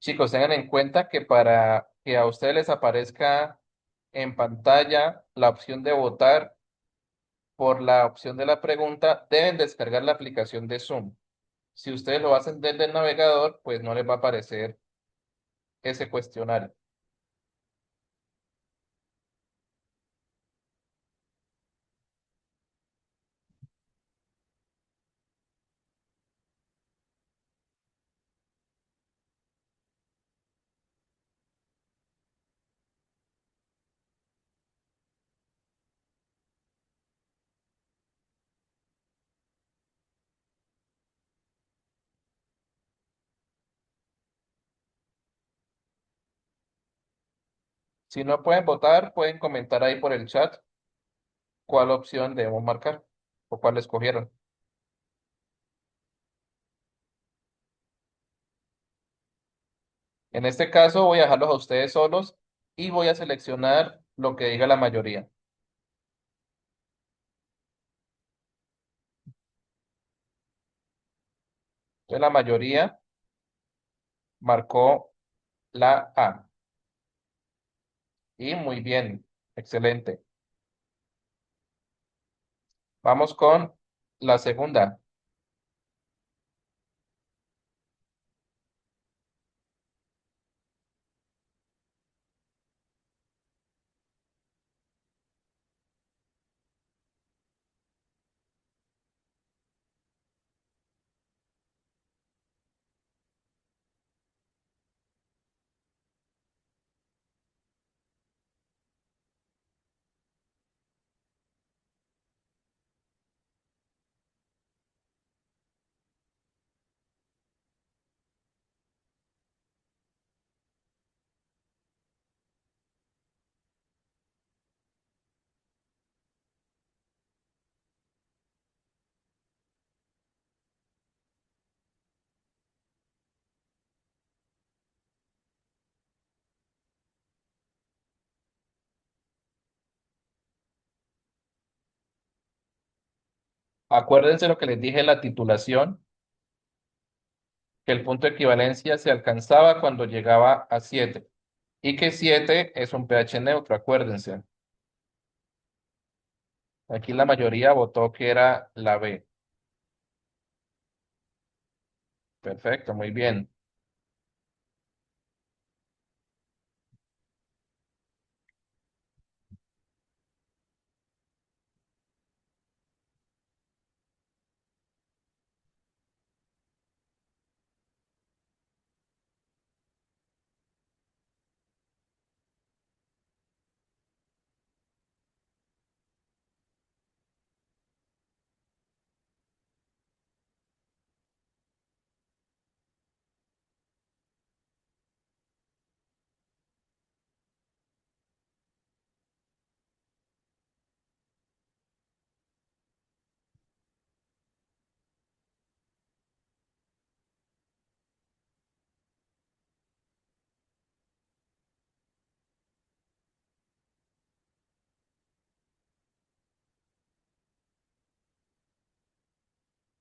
Chicos, tengan en cuenta que para que a ustedes les aparezca en pantalla la opción de votar por la opción de la pregunta, deben descargar la aplicación de Zoom. Si ustedes lo hacen desde el navegador, pues no les va a aparecer ese cuestionario. Si no pueden votar, pueden comentar ahí por el chat cuál opción debemos marcar o cuál escogieron. En este caso, voy a dejarlos a ustedes solos y voy a seleccionar lo que diga la mayoría. Entonces, la mayoría marcó la A. Y muy bien, excelente. Vamos con la segunda. Acuérdense lo que les dije en la titulación, que el punto de equivalencia se alcanzaba cuando llegaba a 7 y que 7 es un pH neutro, acuérdense. Aquí la mayoría votó que era la B. Perfecto, muy bien.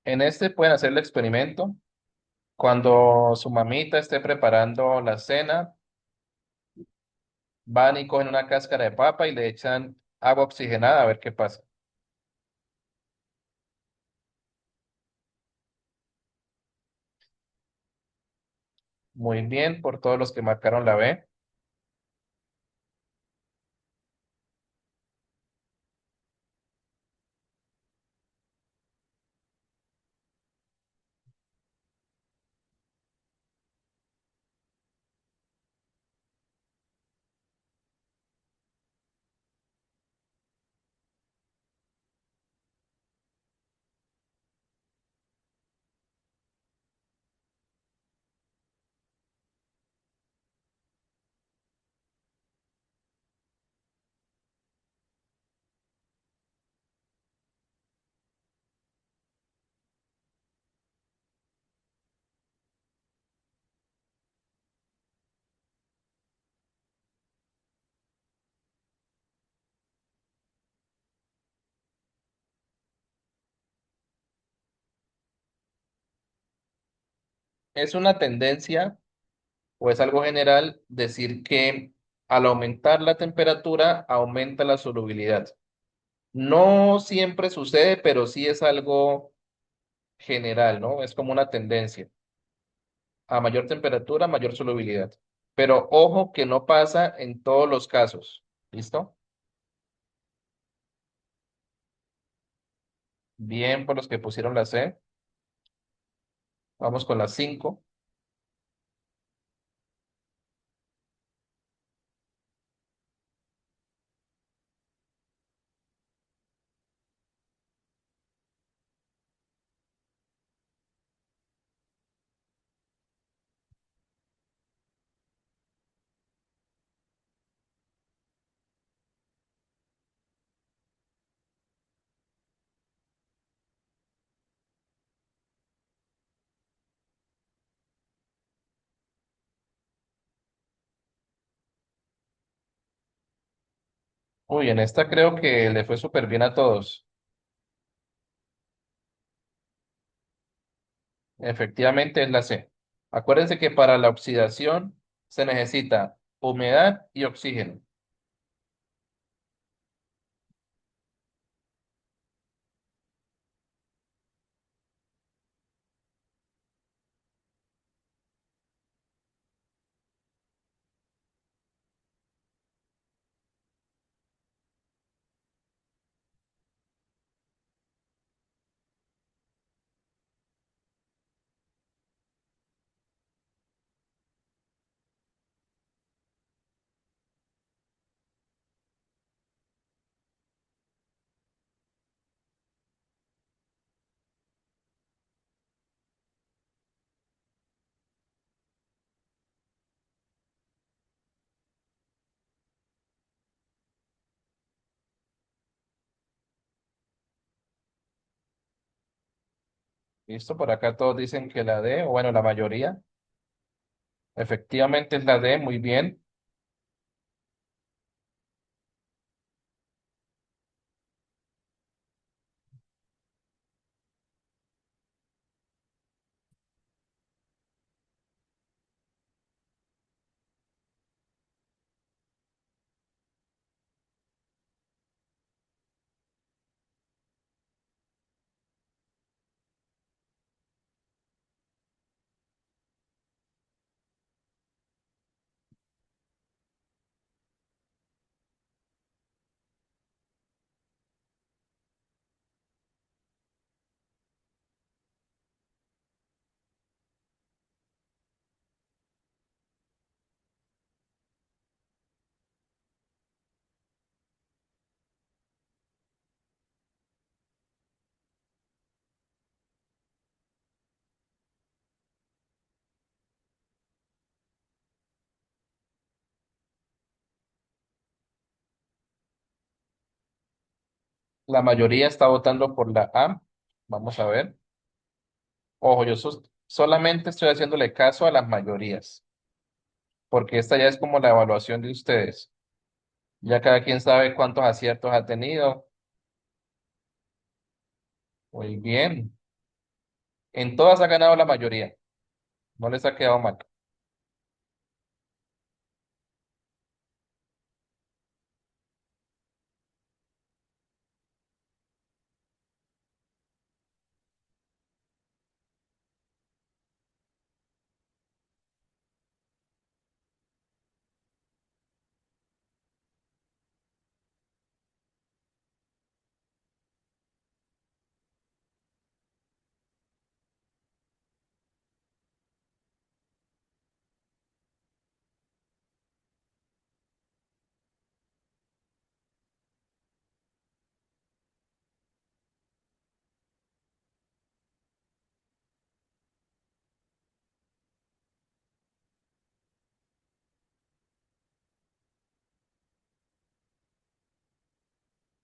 En este pueden hacer el experimento. Cuando su mamita esté preparando la cena, van y cogen una cáscara de papa y le echan agua oxigenada a ver qué pasa. Muy bien, por todos los que marcaron la B. Es una tendencia o es algo general decir que al aumentar la temperatura aumenta la solubilidad. No siempre sucede, pero sí es algo general, ¿no? Es como una tendencia. A mayor temperatura, mayor solubilidad. Pero ojo que no pasa en todos los casos. ¿Listo? Bien por los que pusieron la C. Vamos con la 5. Uy, en esta creo que le fue súper bien a todos. Efectivamente es la C. Acuérdense que para la oxidación se necesita humedad y oxígeno. ¿Listo? Por acá todos dicen que la D, o bueno, la mayoría. Efectivamente es la D, muy bien. La mayoría está votando por la A. Vamos a ver. Ojo, yo solamente estoy haciéndole caso a las mayorías, porque esta ya es como la evaluación de ustedes. Ya cada quien sabe cuántos aciertos ha tenido. Muy bien. En todas ha ganado la mayoría, no les ha quedado mal.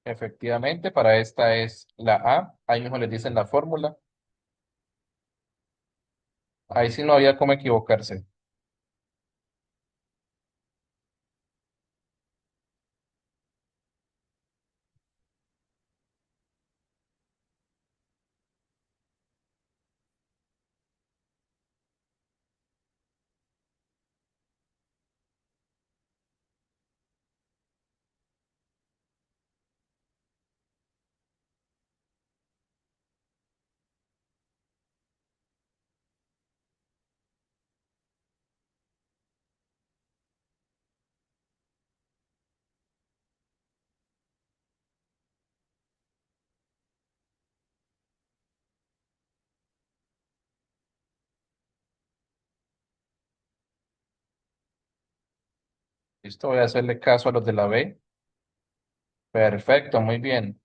Efectivamente, para esta es la A, ahí mismo les dicen la fórmula, ahí sí no había cómo equivocarse. Listo, voy a hacerle caso a los de la B. Perfecto, muy bien.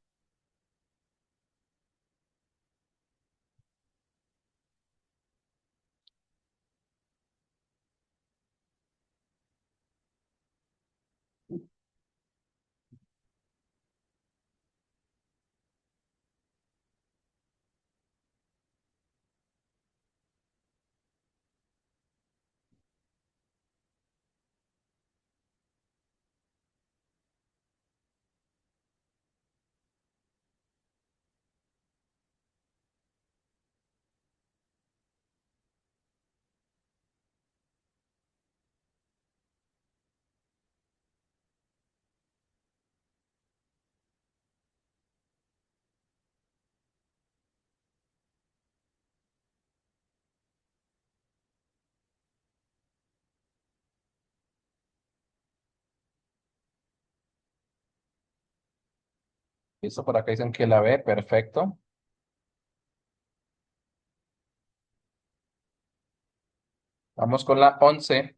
Listo, por acá dicen que la B, perfecto. Vamos con la 11.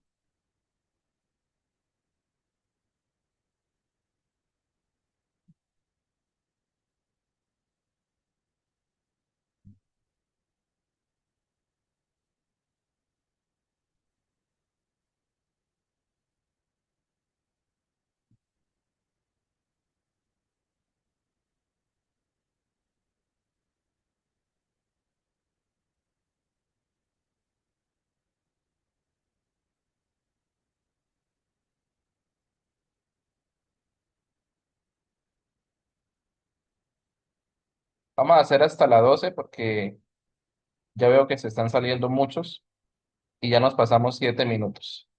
Vamos a hacer hasta la 12 porque ya veo que se están saliendo muchos y ya nos pasamos 7 minutos.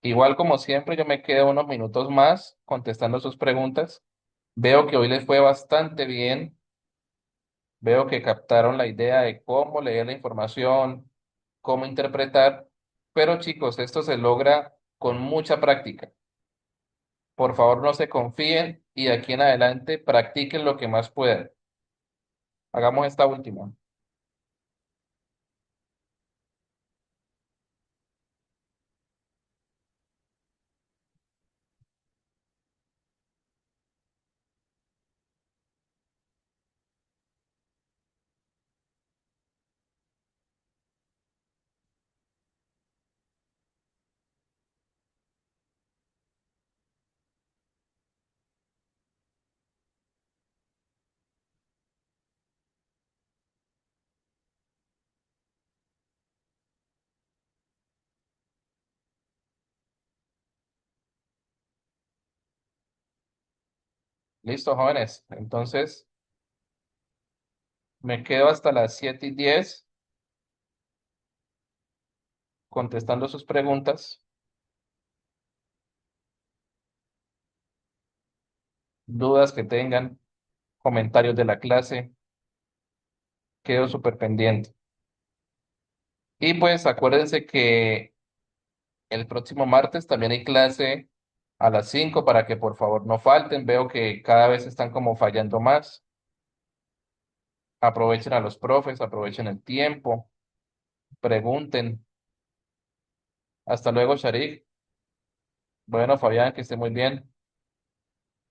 Igual como siempre, yo me quedo unos minutos más contestando sus preguntas. Veo que hoy les fue bastante bien. Veo que captaron la idea de cómo leer la información, cómo interpretar. Pero chicos, esto se logra con mucha práctica. Por favor, no se confíen y de aquí en adelante practiquen lo que más puedan. Hagamos esta última. Listo, jóvenes. Entonces, me quedo hasta las 7:10. contestando sus preguntas, dudas que tengan, comentarios de la clase. Quedo súper pendiente. Y pues acuérdense que el próximo martes también hay clase a las 5 para que por favor no falten. Veo que cada vez están como fallando más. Aprovechen a los profes, aprovechen el tiempo, pregunten. Hasta luego, Sharik. Bueno, Fabián, que esté muy bien.